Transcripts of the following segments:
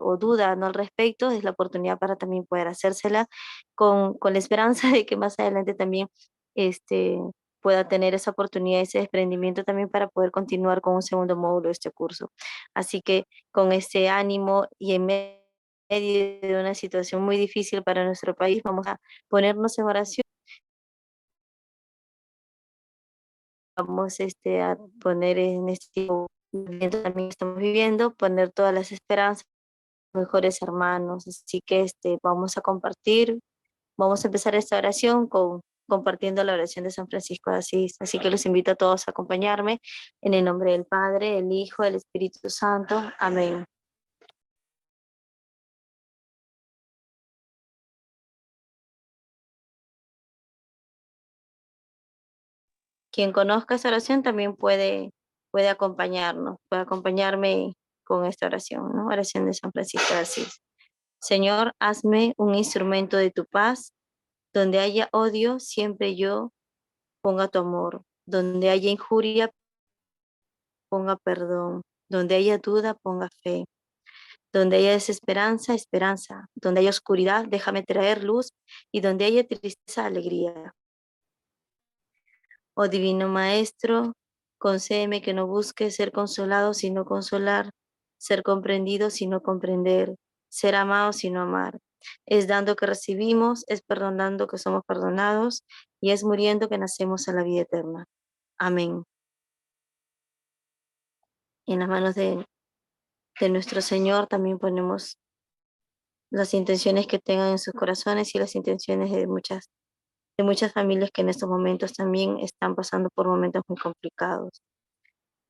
o duda, ¿no?, al respecto, es la oportunidad para también poder hacérsela con la esperanza de que más adelante también este, pueda tener esa oportunidad, ese desprendimiento también para poder continuar con un segundo módulo de este curso. Así que con ese ánimo y en medio de una situación muy difícil para nuestro país, vamos a ponernos en oración. Vamos a poner en este momento también que estamos viviendo, poner todas las esperanzas, mejores hermanos. Así que vamos a compartir, vamos a empezar esta oración compartiendo la oración de San Francisco de Asís. Así que los invito a todos a acompañarme en el nombre del Padre, el Hijo, el Espíritu Santo. Amén. Quien conozca esta oración también puede acompañarnos, puede acompañarme con esta oración, ¿no? Oración de San Francisco de Asís. Señor, hazme un instrumento de tu paz. Donde haya odio, siempre yo ponga tu amor. Donde haya injuria, ponga perdón. Donde haya duda, ponga fe. Donde haya desesperanza, esperanza. Donde haya oscuridad, déjame traer luz. Y donde haya tristeza, alegría. Oh Divino Maestro, concédeme que no busque ser consolado, sino consolar, ser comprendido, sino comprender, ser amado, sino amar. Es dando que recibimos, es perdonando que somos perdonados, y es muriendo que nacemos a la vida eterna. Amén. En las manos de nuestro Señor también ponemos las intenciones que tengan en sus corazones y las intenciones de muchas familias que en estos momentos también están pasando por momentos muy complicados,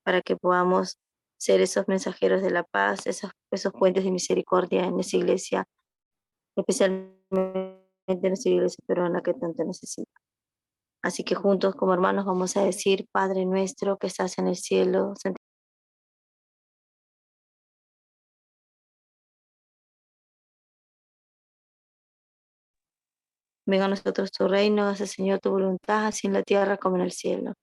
para que podamos ser esos mensajeros de la paz, esos puentes de misericordia en esa iglesia, especialmente en nuestra iglesia peruana que tanto necesita. Así que juntos como hermanos vamos a decir: Padre nuestro que estás en el cielo, venga a nosotros tu reino, hágase Señor tu voluntad, así en la tierra como en el cielo.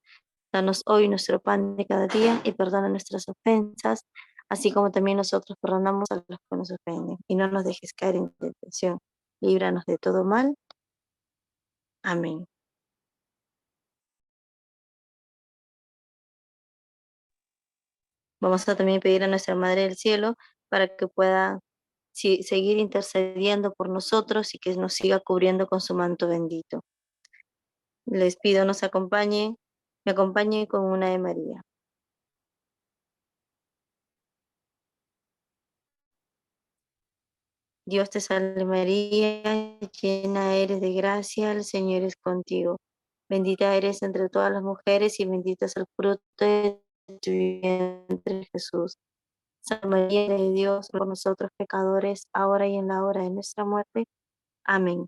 Danos hoy nuestro pan de cada día y perdona nuestras ofensas, así como también nosotros perdonamos a los que nos ofenden. Y no nos dejes caer en tentación. Líbranos de todo mal. Amén. Vamos a también pedir a nuestra Madre del Cielo para que pueda seguir intercediendo por nosotros y que nos siga cubriendo con su manto bendito. Les pido me acompañen con una de María. Dios te salve María, llena eres de gracia, el Señor es contigo. Bendita eres entre todas las mujeres y bendito es el fruto de tu vientre Jesús. Santa María de Dios, por nosotros pecadores, ahora y en la hora de nuestra muerte. Amén.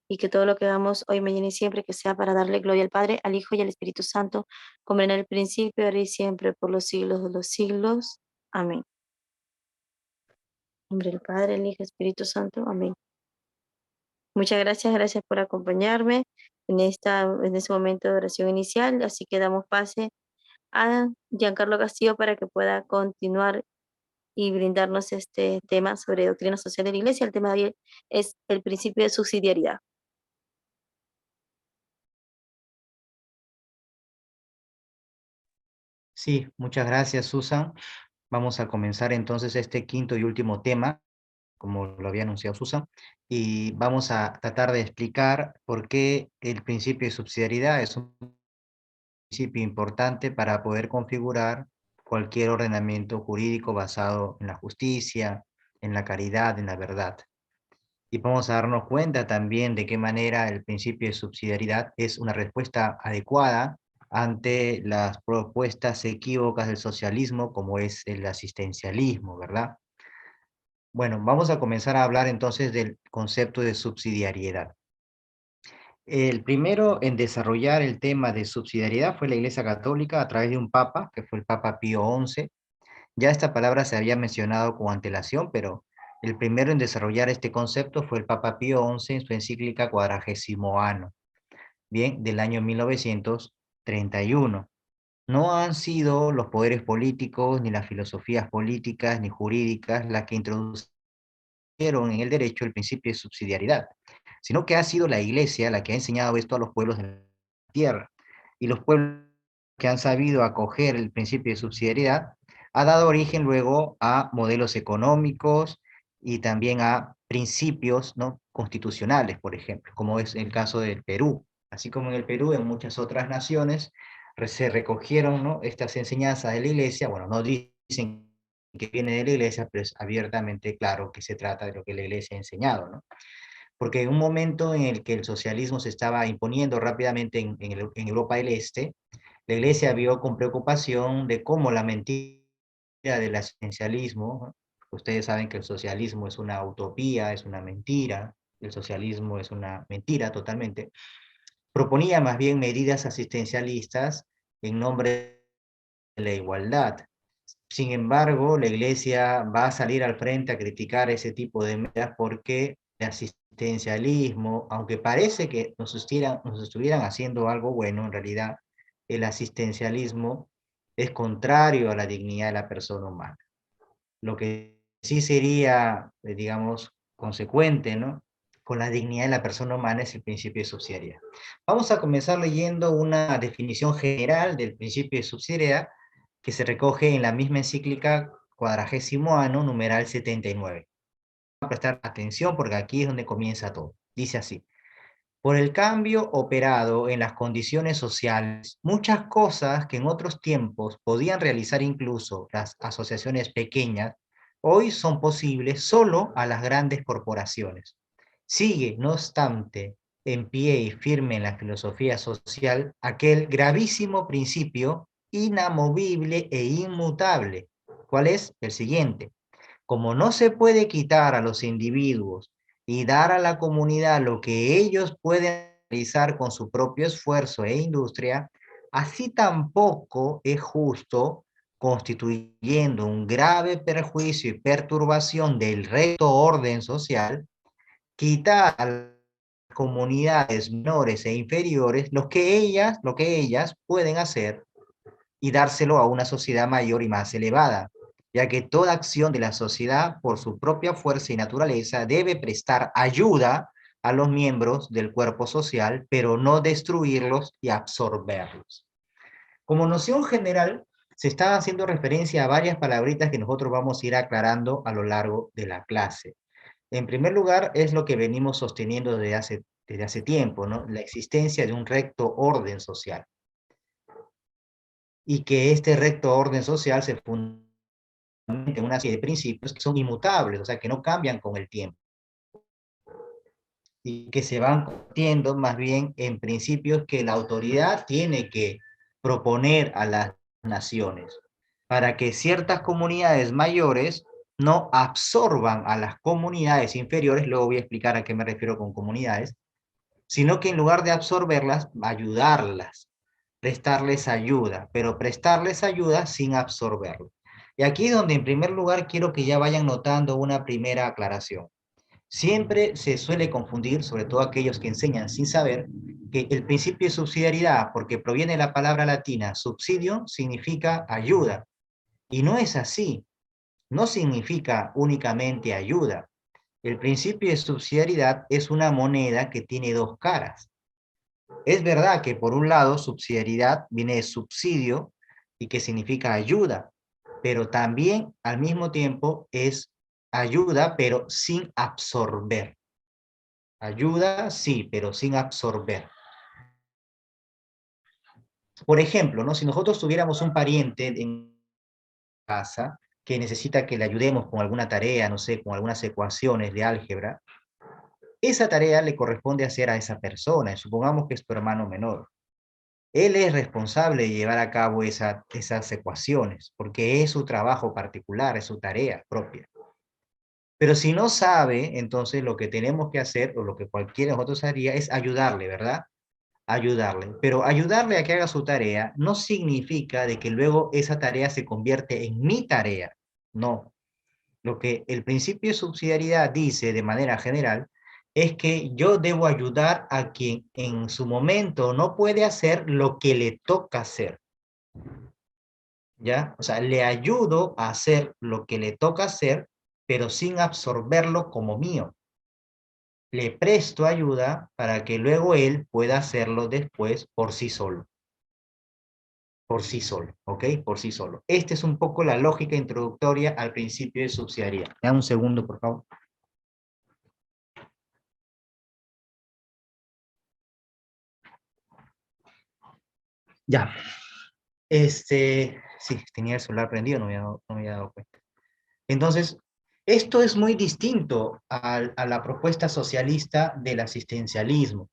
Y que todo lo que hagamos hoy, mañana y siempre, que sea para darle gloria al Padre, al Hijo y al Espíritu Santo, como en el principio, ahora y siempre, por los siglos de los siglos. Amén. En nombre del Padre, el Hijo y el Espíritu Santo. Amén. Muchas gracias, gracias por acompañarme en este momento de oración inicial. Así que damos pase a Giancarlo Castillo para que pueda continuar y brindarnos este tema sobre doctrina social de la Iglesia. El tema de hoy es el principio de subsidiariedad. Sí, muchas gracias, Susan. Vamos a comenzar entonces este quinto y último tema, como lo había anunciado Susan, y vamos a tratar de explicar por qué el principio de subsidiariedad es un principio importante para poder configurar cualquier ordenamiento jurídico basado en la justicia, en la caridad, en la verdad. Y vamos a darnos cuenta también de qué manera el principio de subsidiariedad es una respuesta adecuada ante las propuestas equívocas del socialismo, como es el asistencialismo, ¿verdad? Bueno, vamos a comenzar a hablar entonces del concepto de subsidiariedad. El primero en desarrollar el tema de subsidiariedad fue la Iglesia Católica a través de un papa, que fue el Papa Pío XI. Ya esta palabra se había mencionado con antelación, pero el primero en desarrollar este concepto fue el Papa Pío XI en su encíclica Quadragésimo Anno, bien, del año 1931. No han sido los poderes políticos, ni las filosofías políticas, ni jurídicas, las que introducen en el derecho el principio de subsidiariedad, sino que ha sido la Iglesia la que ha enseñado esto a los pueblos de la tierra. Y los pueblos que han sabido acoger el principio de subsidiariedad ha dado origen luego a modelos económicos y también a principios, ¿no?, constitucionales, por ejemplo, como es el caso del Perú. Así como en el Perú, en muchas otras naciones se recogieron, ¿no?, estas enseñanzas de la Iglesia. Bueno, no dicen que viene de la Iglesia, pero es abiertamente claro que se trata de lo que la Iglesia ha enseñado, ¿no? Porque en un momento en el que el socialismo se estaba imponiendo rápidamente en Europa del Este, la Iglesia vio con preocupación de cómo la mentira del asistencialismo, ¿no? Ustedes saben que el socialismo es una utopía, es una mentira, el socialismo es una mentira totalmente, proponía más bien medidas asistencialistas en nombre de la igualdad. Sin embargo, la Iglesia va a salir al frente a criticar ese tipo de medidas porque el asistencialismo, aunque parece que nos estuvieran haciendo algo bueno, en realidad el asistencialismo es contrario a la dignidad de la persona humana. Lo que sí sería, digamos, consecuente, ¿no?, con la dignidad de la persona humana es el principio de subsidiariedad. Vamos a comenzar leyendo una definición general del principio de subsidiariedad que se recoge en la misma encíclica Quadragésimo Anno, numeral 79. Vamos a prestar atención porque aquí es donde comienza todo. Dice así: por el cambio operado en las condiciones sociales, muchas cosas que en otros tiempos podían realizar incluso las asociaciones pequeñas, hoy son posibles solo a las grandes corporaciones. Sigue, no obstante, en pie y firme en la filosofía social aquel gravísimo principio inamovible e inmutable. ¿Cuál es? El siguiente: como no se puede quitar a los individuos y dar a la comunidad lo que ellos pueden realizar con su propio esfuerzo e industria, así tampoco es justo, constituyendo un grave perjuicio y perturbación del recto orden social, quitar a las comunidades menores e inferiores lo que ellas pueden hacer y dárselo a una sociedad mayor y más elevada, ya que toda acción de la sociedad, por su propia fuerza y naturaleza, debe prestar ayuda a los miembros del cuerpo social, pero no destruirlos y absorberlos. Como noción general, se está haciendo referencia a varias palabritas que nosotros vamos a ir aclarando a lo largo de la clase. En primer lugar, es lo que venimos sosteniendo desde hace tiempo, ¿no?, la existencia de un recto orden social, y que este recto orden social se fundamenta en una serie de principios que son inmutables, o sea, que no cambian con el tiempo, y que se van convirtiendo más bien en principios que la autoridad tiene que proponer a las naciones, para que ciertas comunidades mayores no absorban a las comunidades inferiores. Luego voy a explicar a qué me refiero con comunidades, sino que en lugar de absorberlas, ayudarlas, prestarles ayuda, pero prestarles ayuda sin absorberlo. Y aquí es donde en primer lugar quiero que ya vayan notando una primera aclaración. Siempre se suele confundir, sobre todo aquellos que enseñan sin saber, que el principio de subsidiariedad, porque proviene de la palabra latina subsidio, significa ayuda. Y no es así, no significa únicamente ayuda. El principio de subsidiariedad es una moneda que tiene dos caras. Es verdad que por un lado subsidiariedad viene de subsidio y que significa ayuda, pero también al mismo tiempo es ayuda pero sin absorber. Ayuda sí, pero sin absorber. Por ejemplo, ¿no?, si nosotros tuviéramos un pariente en casa que necesita que le ayudemos con alguna tarea, no sé, con algunas ecuaciones de álgebra, esa tarea le corresponde hacer a esa persona, y supongamos que es tu hermano menor. Él es responsable de llevar a cabo esas ecuaciones, porque es su trabajo particular, es su tarea propia. Pero si no sabe, entonces lo que tenemos que hacer, o lo que cualquiera de nosotros haría, es ayudarle, ¿verdad? Ayudarle. Pero ayudarle a que haga su tarea no significa de que luego esa tarea se convierte en mi tarea. No. Lo que el principio de subsidiariedad dice de manera general es que yo debo ayudar a quien en su momento no puede hacer lo que le toca hacer, ¿ya? O sea, le ayudo a hacer lo que le toca hacer, pero sin absorberlo como mío. Le presto ayuda para que luego él pueda hacerlo después por sí solo. Por sí solo, ¿ok? Por sí solo. Esta es un poco la lógica introductoria al principio de subsidiariedad. Me da un segundo, por favor. Ya. Sí, tenía el celular prendido, no me había dado cuenta. Entonces, esto es muy distinto a la propuesta socialista del asistencialismo.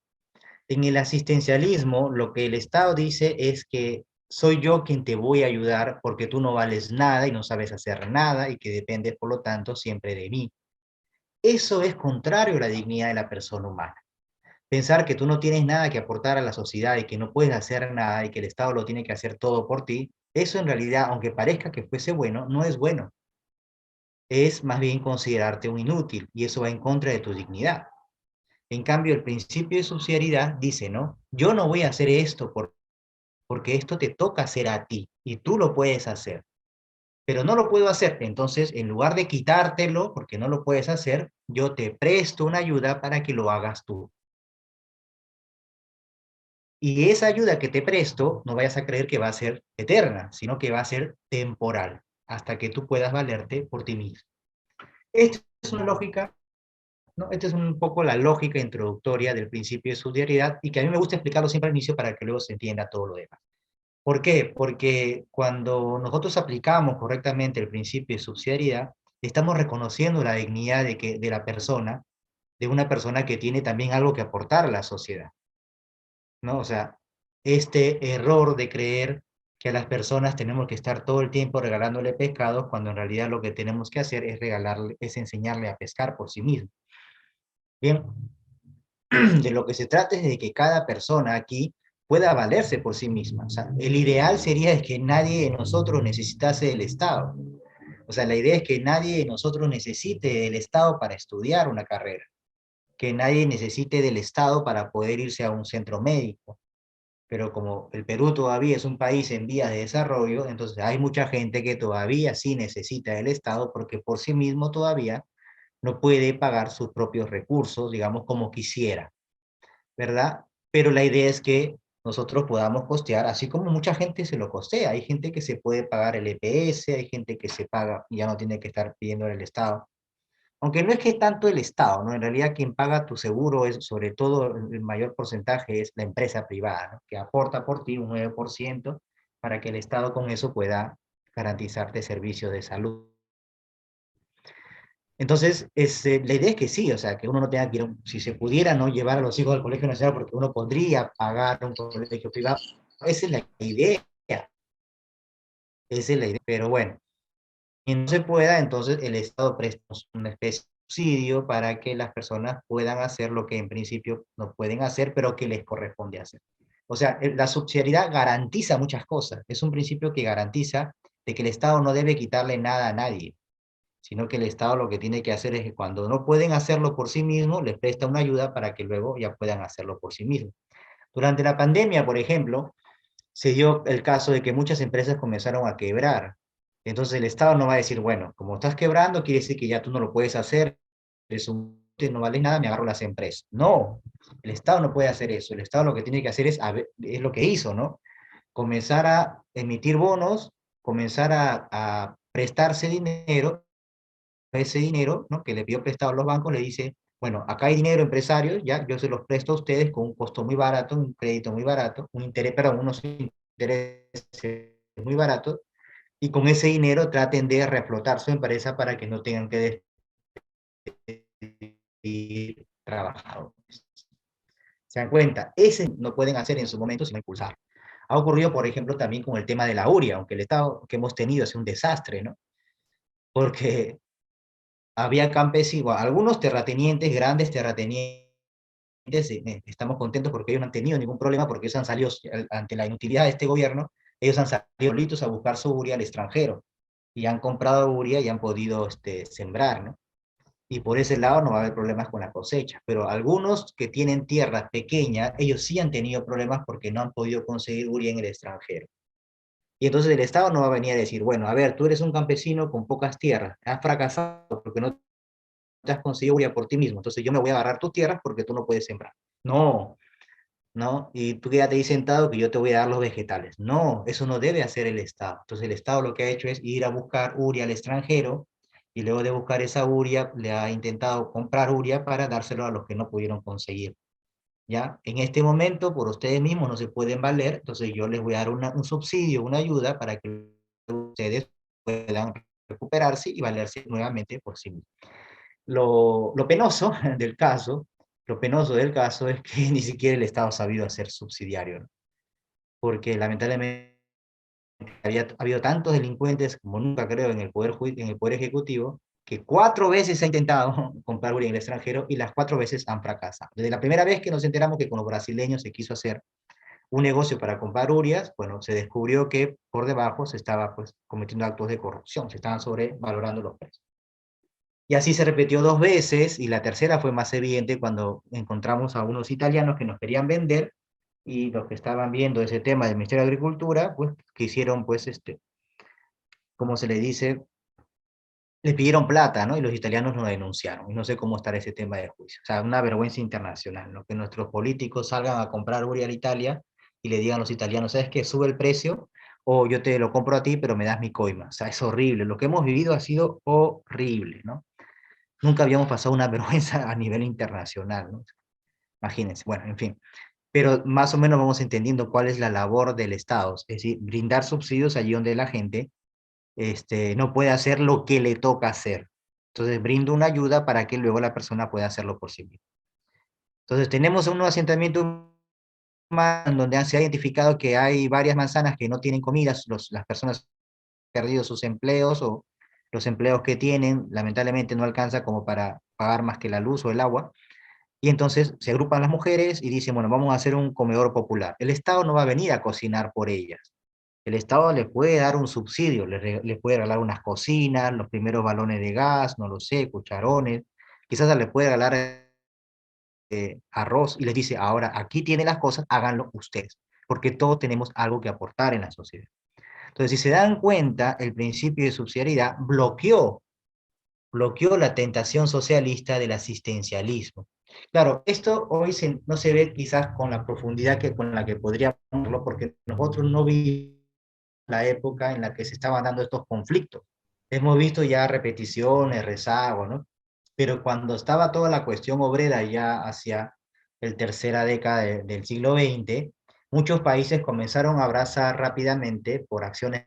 En el asistencialismo, lo que el Estado dice es que soy yo quien te voy a ayudar porque tú no vales nada y no sabes hacer nada y que dependes, por lo tanto, siempre de mí. Eso es contrario a la dignidad de la persona humana. Pensar que tú no tienes nada que aportar a la sociedad y que no puedes hacer nada y que el Estado lo tiene que hacer todo por ti, eso en realidad, aunque parezca que fuese bueno, no es bueno. Es más bien considerarte un inútil y eso va en contra de tu dignidad. En cambio, el principio de subsidiariedad dice, ¿no? Yo no voy a hacer esto porque esto te toca hacer a ti y tú lo puedes hacer, pero no lo puedo hacer. Entonces, en lugar de quitártelo porque no lo puedes hacer, yo te presto una ayuda para que lo hagas tú. Y esa ayuda que te presto, no vayas a creer que va a ser eterna, sino que va a ser temporal, hasta que tú puedas valerte por ti mismo. Esta es una lógica, ¿no? Esta es un poco la lógica introductoria del principio de subsidiariedad y que a mí me gusta explicarlo siempre al inicio para que luego se entienda todo lo demás. ¿Por qué? Porque cuando nosotros aplicamos correctamente el principio de subsidiariedad, estamos reconociendo la dignidad de la persona, de una persona que tiene también algo que aportar a la sociedad, ¿no? O sea, este error de creer que a las personas tenemos que estar todo el tiempo regalándole pescados, cuando en realidad lo que tenemos que hacer es regalarle, es enseñarle a pescar por sí mismo. Bien, de lo que se trata es de que cada persona aquí pueda valerse por sí misma. O sea, el ideal sería es que nadie de nosotros necesitase del Estado. O sea, la idea es que nadie de nosotros necesite del Estado para estudiar una carrera, que nadie necesite del Estado para poder irse a un centro médico. Pero como el Perú todavía es un país en vías de desarrollo, entonces hay mucha gente que todavía sí necesita del Estado porque por sí mismo todavía no puede pagar sus propios recursos, digamos, como quisiera. ¿Verdad? Pero la idea es que nosotros podamos costear, así como mucha gente se lo costea. Hay gente que se puede pagar el EPS, hay gente que se paga y ya no tiene que estar pidiendo el Estado. Aunque no es que tanto el Estado, ¿no? En realidad quien paga tu seguro es, sobre todo, el mayor porcentaje es la empresa privada, ¿no? Que aporta por ti un 9% para que el Estado con eso pueda garantizarte servicios de salud. Entonces, la idea es que sí, o sea, que uno no tenga que ir, si se pudiera, ¿no? Llevar a los hijos al colegio nacional porque uno podría pagar un colegio privado. Esa es la idea, esa es la idea. Pero bueno, y no se pueda, entonces el Estado presta una especie de subsidio para que las personas puedan hacer lo que en principio no pueden hacer, pero que les corresponde hacer. O sea, la subsidiariedad garantiza muchas cosas. Es un principio que garantiza de que el Estado no debe quitarle nada a nadie, sino que el Estado lo que tiene que hacer es que cuando no pueden hacerlo por sí mismos, les presta una ayuda para que luego ya puedan hacerlo por sí mismos. Durante la pandemia, por ejemplo, se dio el caso de que muchas empresas comenzaron a quebrar. Entonces el Estado no va a decir, bueno, como estás quebrando, quiere decir que ya tú no lo puedes hacer, no vale nada, me agarro las empresas. No, el Estado no puede hacer eso. El Estado lo que tiene que hacer es lo que hizo, ¿no? Comenzar a emitir bonos, comenzar a prestarse dinero, ese dinero, ¿no? Que le pidió prestado a los bancos, le dice, bueno, acá hay dinero empresarios, ya, yo se los presto a ustedes con un costo muy barato, un crédito muy barato, un interés, perdón, unos intereses muy baratos, y con ese dinero traten de reflotar su empresa para que no tengan que despedir trabajadores. ¿Se dan cuenta? Ese no pueden hacer en su momento sino impulsar. Ha ocurrido, por ejemplo, también con el tema de la URIA, aunque el Estado que hemos tenido es un desastre, ¿no? Porque había campesinos, algunos terratenientes, grandes terratenientes, estamos contentos porque ellos no han tenido ningún problema, porque ellos han salido, ante la inutilidad de este gobierno, ellos han salido solitos a buscar su uria al extranjero, y han comprado uria y han podido sembrar, ¿no? Y por ese lado no va a haber problemas con la cosecha, pero algunos que tienen tierras pequeñas, ellos sí han tenido problemas porque no han podido conseguir uria en el extranjero. Y entonces el Estado no va a venir a decir, bueno, a ver, tú eres un campesino con pocas tierras, has fracasado porque no te has conseguido uria por ti mismo, entonces yo me voy a agarrar tus tierras porque tú no puedes sembrar. No, ¿no? Y tú quédate ahí sentado que yo te voy a dar los vegetales. No, eso no debe hacer el Estado. Entonces el Estado lo que ha hecho es ir a buscar uria al extranjero y luego de buscar esa uria le ha intentado comprar uria para dárselo a los que no pudieron conseguir. ¿Ya? En este momento, por ustedes mismos no se pueden valer, entonces yo les voy a dar un subsidio, una ayuda para que ustedes puedan recuperarse y valerse nuevamente por sí mismos. Lo penoso del caso, lo penoso del caso es que ni siquiera el Estado ha sabido hacer subsidiario, ¿no? Porque lamentablemente había habido tantos delincuentes como nunca creo en en el poder ejecutivo, que 4 veces se ha intentado comprar urea en el extranjero y las 4 veces han fracasado. Desde la primera vez que nos enteramos que con los brasileños se quiso hacer un negocio para comprar urias, bueno, se descubrió que por debajo se estaba pues cometiendo actos de corrupción, se estaban sobrevalorando los precios. Y así se repitió 2 veces y la tercera fue más evidente cuando encontramos a unos italianos que nos querían vender y los que estaban viendo ese tema del Ministerio de Agricultura, pues quisieron, pues, como se le dice, le pidieron plata, ¿no? Y los italianos nos denunciaron. Y no sé cómo estará ese tema de juicio. O sea, una vergüenza internacional, ¿no? Que nuestros políticos salgan a comprar urea a Italia y le digan a los italianos, ¿sabes qué? Sube el precio o yo te lo compro a ti, pero me das mi coima. O sea, es horrible. Lo que hemos vivido ha sido horrible, ¿no? Nunca habíamos pasado una vergüenza a nivel internacional, ¿no? Imagínense. Bueno, en fin. Pero más o menos vamos entendiendo cuál es la labor del Estado, es decir, brindar subsidios allí donde la gente no puede hacer lo que le toca hacer. Entonces brindo una ayuda para que luego la persona pueda hacerlo por sí misma. Entonces tenemos un asentamiento humano donde se ha identificado que hay varias manzanas que no tienen comidas, las personas han perdido sus empleos o los empleos que tienen lamentablemente no alcanza como para pagar más que la luz o el agua. Y entonces se agrupan las mujeres y dicen, bueno, vamos a hacer un comedor popular. El Estado no va a venir a cocinar por ellas. El Estado le puede dar un subsidio, le puede regalar unas cocinas, los primeros balones de gas, no lo sé, cucharones, quizás le puede regalar arroz y les dice, ahora aquí tienen las cosas, háganlo ustedes, porque todos tenemos algo que aportar en la sociedad. Entonces, si se dan cuenta, el principio de subsidiariedad bloqueó la tentación socialista del asistencialismo. Claro, esto hoy no se ve quizás con la profundidad con la que podríamos verlo, porque nosotros no vivimos la época en la que se estaban dando estos conflictos. Hemos visto ya repeticiones, rezagos, ¿no? Pero cuando estaba toda la cuestión obrera ya hacia el tercera década del siglo XX, muchos países comenzaron a abrazar rápidamente, por acciones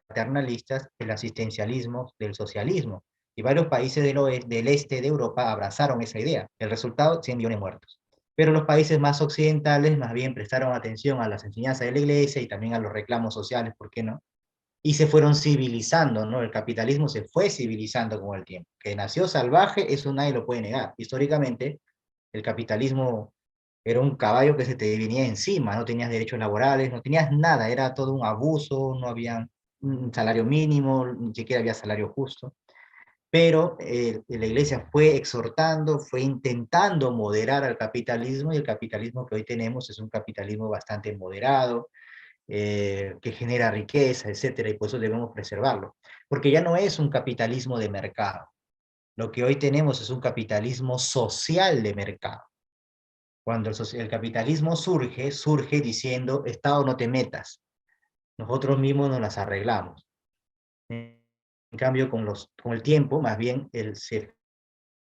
paternalistas, el asistencialismo del socialismo. Y varios países del este de Europa abrazaron esa idea. El resultado, 100 millones muertos. Pero los países más occidentales más bien prestaron atención a las enseñanzas de la iglesia y también a los reclamos sociales, ¿por qué no? Y se fueron civilizando, ¿no? El capitalismo se fue civilizando con el tiempo. Que nació salvaje, eso nadie lo puede negar. Históricamente, el capitalismo era un caballo que se te venía encima, no tenías derechos laborales, no tenías nada, era todo un abuso, no había un salario mínimo, ni siquiera había salario justo. Pero la iglesia fue exhortando, fue intentando moderar al capitalismo y el capitalismo que hoy tenemos es un capitalismo bastante moderado, que genera riqueza, etcétera, y por eso debemos preservarlo. Porque ya no es un capitalismo de mercado. Lo que hoy tenemos es un capitalismo social de mercado. Cuando el capitalismo surge diciendo, Estado no te metas, nosotros mismos nos las arreglamos. En cambio, con el tiempo, más bien, se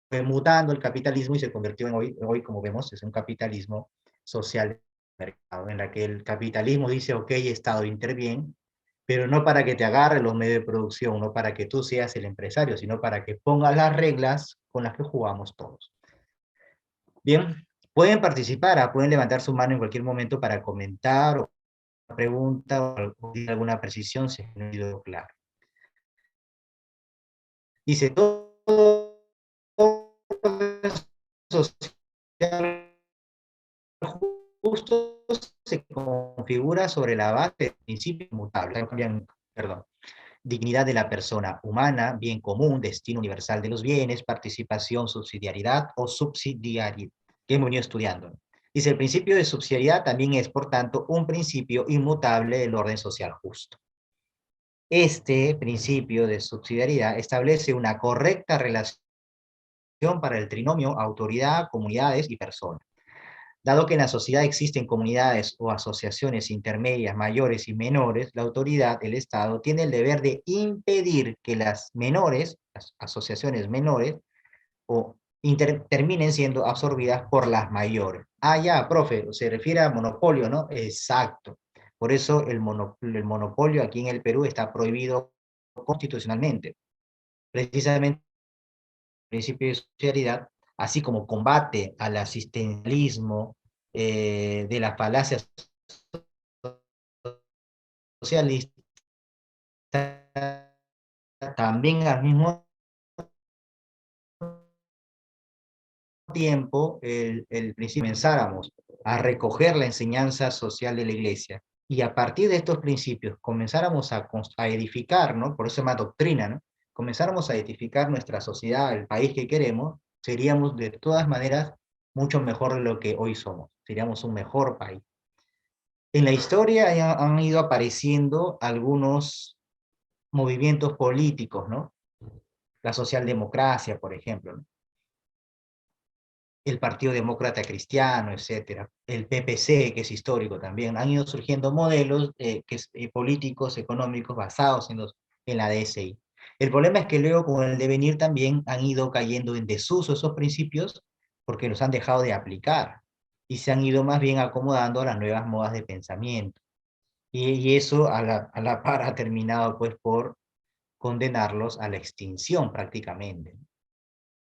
fue mutando el capitalismo y se convirtió en hoy, como vemos, es un capitalismo social de mercado, en la que el capitalismo dice, ok, Estado, interviene, pero no para que te agarre los medios de producción, no para que tú seas el empresario, sino para que pongas las reglas con las que jugamos todos. Bien, pueden participar, pueden levantar su mano en cualquier momento para comentar o pregunta o alguna precisión si no ha sido claro. Dice, todo social justo se configura sobre la base de principios inmutables, perdón, dignidad de la persona humana, bien común, destino universal de los bienes, participación, subsidiariedad o subsidiariedad, que hemos venido estudiando. Dice, el principio de subsidiariedad también es, por tanto, un principio inmutable del orden social justo. Este principio de subsidiariedad establece una correcta relación para el trinomio autoridad, comunidades y personas. Dado que en la sociedad existen comunidades o asociaciones intermedias mayores y menores, la autoridad, el Estado, tiene el deber de impedir que las menores, las asociaciones menores, o terminen siendo absorbidas por las mayores. Ah, ya, profe, se refiere a monopolio, ¿no? Exacto. Por eso el monopolio aquí en el Perú está prohibido constitucionalmente. Precisamente principio de socialidad, así como combate al asistencialismo de las falacias socialistas, también al mismo tiempo el principio comenzáramos a recoger la enseñanza social de la iglesia y a partir de estos principios comenzáramos a edificar, ¿no? Por eso se llama doctrina, ¿no? Comenzáramos a edificar nuestra sociedad, el país que queremos, seríamos de todas maneras mucho mejor de lo que hoy somos, seríamos un mejor país. En la historia han ido apareciendo algunos movimientos políticos, ¿no? La socialdemocracia, por ejemplo, ¿no? El Partido Demócrata Cristiano, etcétera, el PPC, que es histórico también, han ido surgiendo modelos políticos, económicos, basados en la DSI. El problema es que luego con el devenir también han ido cayendo en desuso esos principios porque los han dejado de aplicar y se han ido más bien acomodando a las nuevas modas de pensamiento. Y eso a la par ha terminado pues por condenarlos a la extinción prácticamente.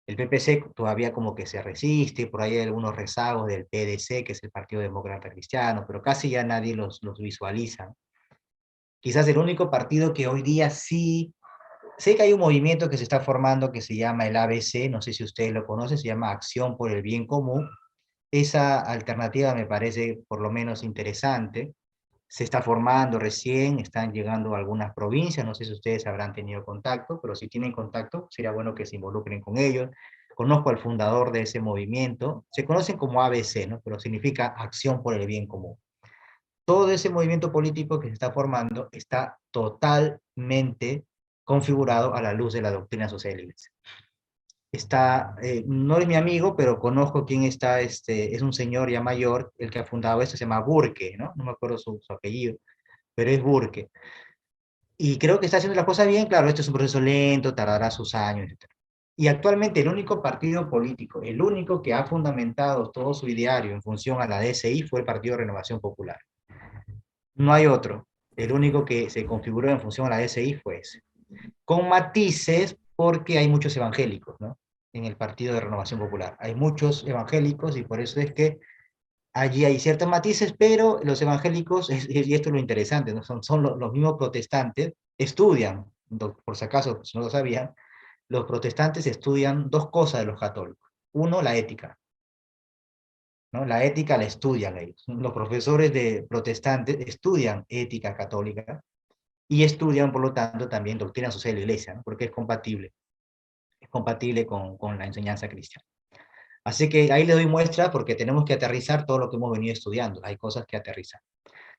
El PPC todavía como que se resiste, por ahí hay algunos rezagos del PDC, que es el Partido Demócrata Cristiano, pero casi ya nadie los visualiza. Quizás el único partido que hoy día sí, sé que hay un movimiento que se está formando que se llama el ABC, no sé si ustedes lo conocen, se llama Acción por el Bien Común. Esa alternativa me parece por lo menos interesante. Se está formando recién, están llegando a algunas provincias, no sé si ustedes habrán tenido contacto, pero si tienen contacto, sería bueno que se involucren con ellos. Conozco al fundador de ese movimiento, se conocen como ABC, ¿no? Pero significa Acción por el Bien Común. Todo ese movimiento político que se está formando está totalmente configurado a la luz de la doctrina social de la Iglesia. Está, no es mi amigo, pero conozco quién está, es un señor ya mayor, el que ha fundado esto se llama Burke, ¿no? No me acuerdo su apellido, pero es Burke. Y creo que está haciendo las cosas bien, claro, esto es un proceso lento, tardará sus años, etc. Y actualmente el único partido político, el único que ha fundamentado todo su ideario en función a la DSI fue el Partido de Renovación Popular. No hay otro. El único que se configuró en función a la DSI fue ese. Con matices porque hay muchos evangélicos, ¿no? En el Partido de Renovación Popular. Hay muchos evangélicos y por eso es que allí hay ciertos matices, pero los evangélicos, y esto es lo interesante, ¿no? Son los mismos protestantes, estudian, por si acaso si no lo sabían, los protestantes estudian dos cosas de los católicos. Uno, la ética, ¿no? La ética la estudian ellos. Los profesores de protestantes estudian ética católica y estudian, por lo tanto, también doctrina social de la iglesia, ¿no? Porque es compatible con la enseñanza cristiana. Así que ahí le doy muestra porque tenemos que aterrizar todo lo que hemos venido estudiando. Hay cosas que aterrizar.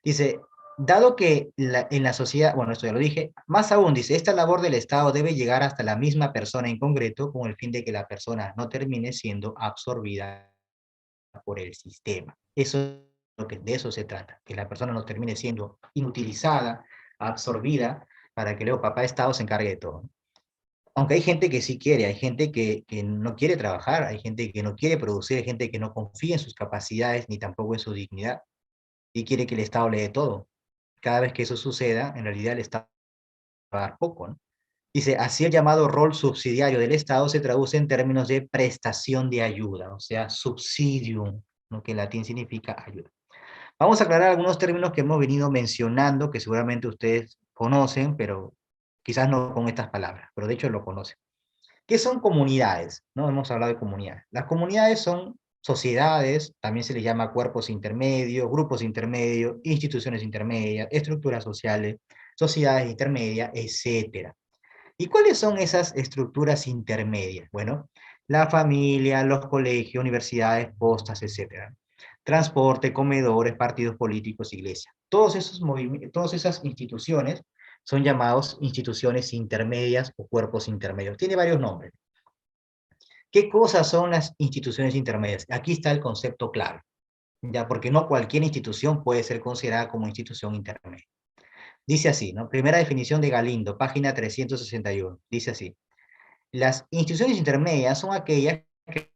Dice, dado que en la sociedad, bueno, esto ya lo dije, más aún dice, esta labor del Estado debe llegar hasta la misma persona en concreto con el fin de que la persona no termine siendo absorbida por el sistema. Eso es lo que de eso se trata, que la persona no termine siendo inutilizada, absorbida, para que luego papá Estado se encargue de todo. Aunque hay gente que sí quiere, hay gente que no quiere trabajar, hay gente que no quiere producir, hay gente que no confía en sus capacidades ni tampoco en su dignidad y quiere que el Estado le dé todo. Cada vez que eso suceda, en realidad el Estado va a dar poco, ¿no? Dice, así el llamado rol subsidiario del Estado se traduce en términos de prestación de ayuda, o sea, subsidium, ¿no? Que en latín significa ayuda. Vamos a aclarar algunos términos que hemos venido mencionando, que seguramente ustedes conocen, pero quizás no con estas palabras, pero de hecho lo conocen. ¿Qué son comunidades? ¿No? Hemos hablado de comunidades. Las comunidades son sociedades, también se les llama cuerpos intermedios, grupos intermedios, instituciones intermedias, estructuras sociales, sociedades intermedias, etcétera. ¿Y cuáles son esas estructuras intermedias? Bueno, la familia, los colegios, universidades, postas, etcétera. transporte, comedores, partidos políticos, iglesia. Todos esos movimientos, todas esas instituciones son llamados instituciones intermedias o cuerpos intermedios. Tiene varios nombres. ¿Qué cosas son las instituciones intermedias? Aquí está el concepto clave, ya, porque no cualquier institución puede ser considerada como institución intermedia. Dice así, ¿no? Primera definición de Galindo, página 361. Dice así: las instituciones intermedias son aquellas que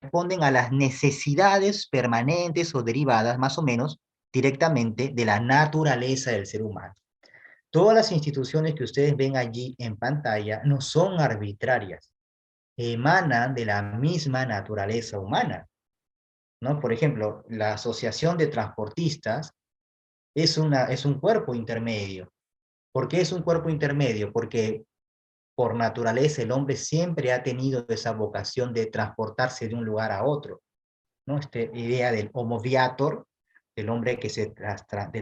responden a las necesidades permanentes o derivadas, más o menos, directamente de la naturaleza del ser humano. Todas las instituciones que ustedes ven allí en pantalla no son arbitrarias, emanan de la misma naturaleza humana, ¿no? Por ejemplo, la Asociación de Transportistas es un cuerpo intermedio. ¿Por qué es un cuerpo intermedio? Porque por naturaleza el hombre siempre ha tenido esa vocación de transportarse de un lugar a otro, ¿no? Esta idea del homo viator, el hombre que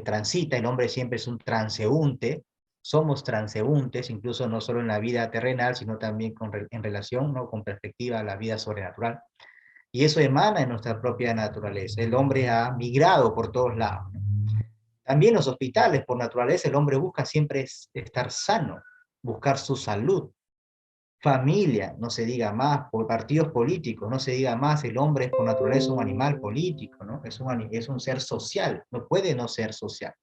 transita, el hombre siempre es un transeúnte, somos transeúntes, incluso no solo en la vida terrenal, sino también en relación, ¿no?, con perspectiva a la vida sobrenatural. Y eso emana en nuestra propia naturaleza. El hombre ha migrado por todos lados. También los hospitales, por naturaleza, el hombre busca siempre estar sano, buscar su salud. Familia, no se diga más, por partidos políticos, no se diga más, el hombre es por naturaleza un animal político, ¿no? Es un ser social, no puede no ser social.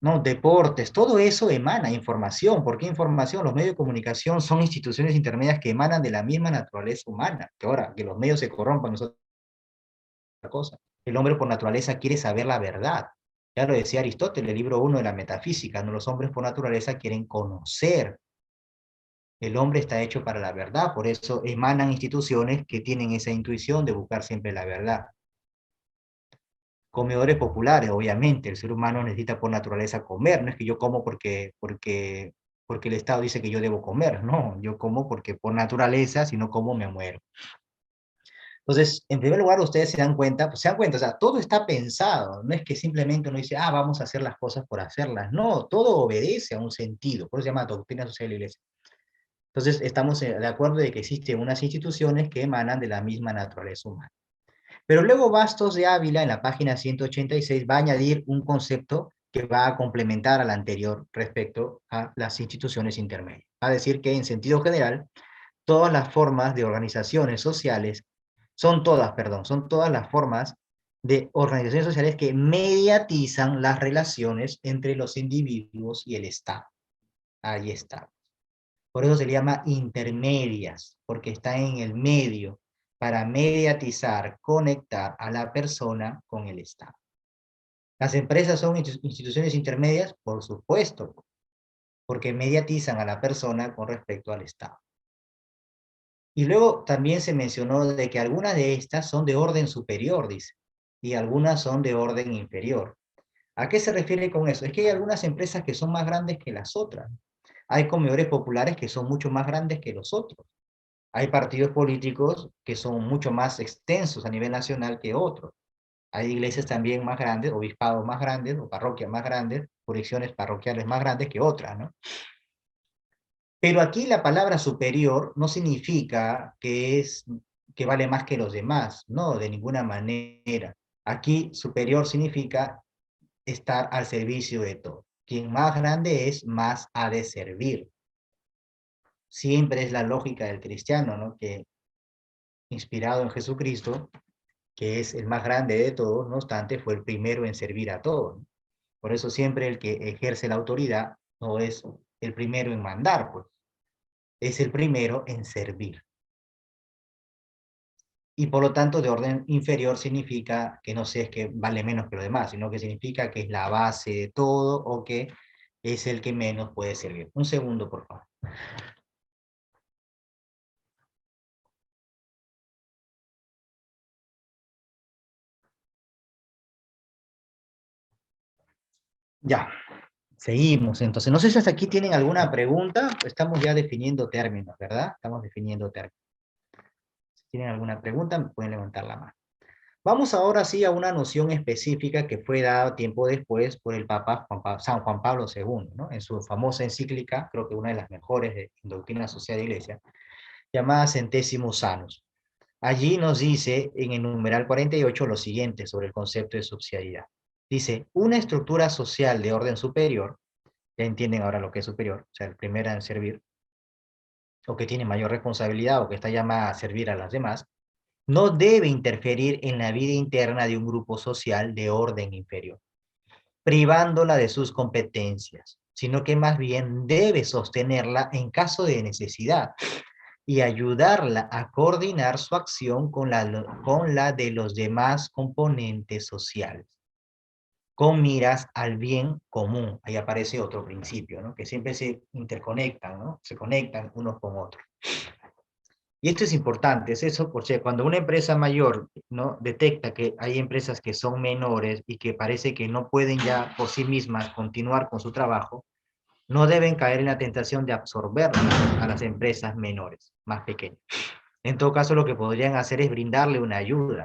No, deportes, todo eso emana información. ¿Por qué información? Los medios de comunicación son instituciones intermedias que emanan de la misma naturaleza humana. Que ahora, que los medios se corrompan es otra cosa. El hombre por naturaleza quiere saber la verdad. Ya lo decía Aristóteles, el libro 1 de la metafísica, ¿no? Los hombres por naturaleza quieren conocer. El hombre está hecho para la verdad, por eso emanan instituciones que tienen esa intuición de buscar siempre la verdad. Comedores populares, obviamente, el ser humano necesita por naturaleza comer, no es que yo como porque el Estado dice que yo debo comer, no, yo como porque por naturaleza, si no como me muero. Entonces, en primer lugar, ustedes se dan cuenta, o sea, todo está pensado, no es que simplemente uno dice, vamos a hacer las cosas por hacerlas, no, todo obedece a un sentido, por eso se llama doctrina social de la Iglesia. Entonces, estamos de acuerdo de que existen unas instituciones que emanan de la misma naturaleza humana. Pero luego Bastos de Ávila, en la página 186, va a añadir un concepto que va a complementar al anterior respecto a las instituciones intermedias. Va a decir que, en sentido general, todas las formas de organizaciones sociales, son todas las formas de organizaciones sociales que mediatizan las relaciones entre los individuos y el Estado. Ahí está. Por eso se le llama intermedias, porque está en el medio para mediatizar, conectar a la persona con el Estado. ¿Las empresas son instituciones intermedias? Por supuesto, porque mediatizan a la persona con respecto al Estado. Y luego también se mencionó de que algunas de estas son de orden superior, dice, y algunas son de orden inferior. ¿A qué se refiere con eso? Es que hay algunas empresas que son más grandes que las otras. Hay comedores populares que son mucho más grandes que los otros. Hay partidos políticos que son mucho más extensos a nivel nacional que otros. Hay iglesias también más grandes, obispados más grandes, o parroquias más grandes, jurisdicciones parroquiales más grandes que otras, ¿no? Pero aquí la palabra superior no significa que vale más que los demás, no, de ninguna manera. Aquí superior significa estar al servicio de todo. Quien más grande es, más ha de servir. Siempre es la lógica del cristiano, ¿no? Que inspirado en Jesucristo, que es el más grande de todos, no obstante, fue el primero en servir a todos. Por eso siempre el que ejerce la autoridad no es el primero en mandar, pues, es el primero en servir. Y por lo tanto, de orden inferior significa que no sé, es que vale menos que lo demás, sino que significa que es la base de todo o que es el que menos puede servir. Un segundo, por favor. Ya, seguimos. Entonces, no sé si hasta aquí tienen alguna pregunta. Estamos ya definiendo términos, ¿verdad? Estamos definiendo términos. Si tienen alguna pregunta, pueden levantar la mano. Vamos ahora sí a una noción específica que fue dada tiempo después por el Papa San Juan Pablo II, ¿no? En su famosa encíclica, creo que una de las mejores de Doctrina Social de Iglesia, llamada Centésimos Annus. Allí nos dice en el numeral 48 lo siguiente sobre el concepto de subsidiariedad. Dice, una estructura social de orden superior, ya entienden ahora lo que es superior, o sea, el primero en servir, o que tiene mayor responsabilidad o que está llamada a servir a las demás, no debe interferir en la vida interna de un grupo social de orden inferior, privándola de sus competencias, sino que más bien debe sostenerla en caso de necesidad y ayudarla a coordinar su acción con la de los demás componentes sociales, con miras al bien común. Ahí aparece otro principio, ¿no? Que siempre se interconectan, ¿no? Se conectan unos con otros. Y esto es importante, es eso, porque cuando una empresa mayor, ¿no?, detecta que hay empresas que son menores y que parece que no pueden ya por sí mismas continuar con su trabajo, no deben caer en la tentación de absorber a las empresas menores, más pequeñas. En todo caso, lo que podrían hacer es brindarle una ayuda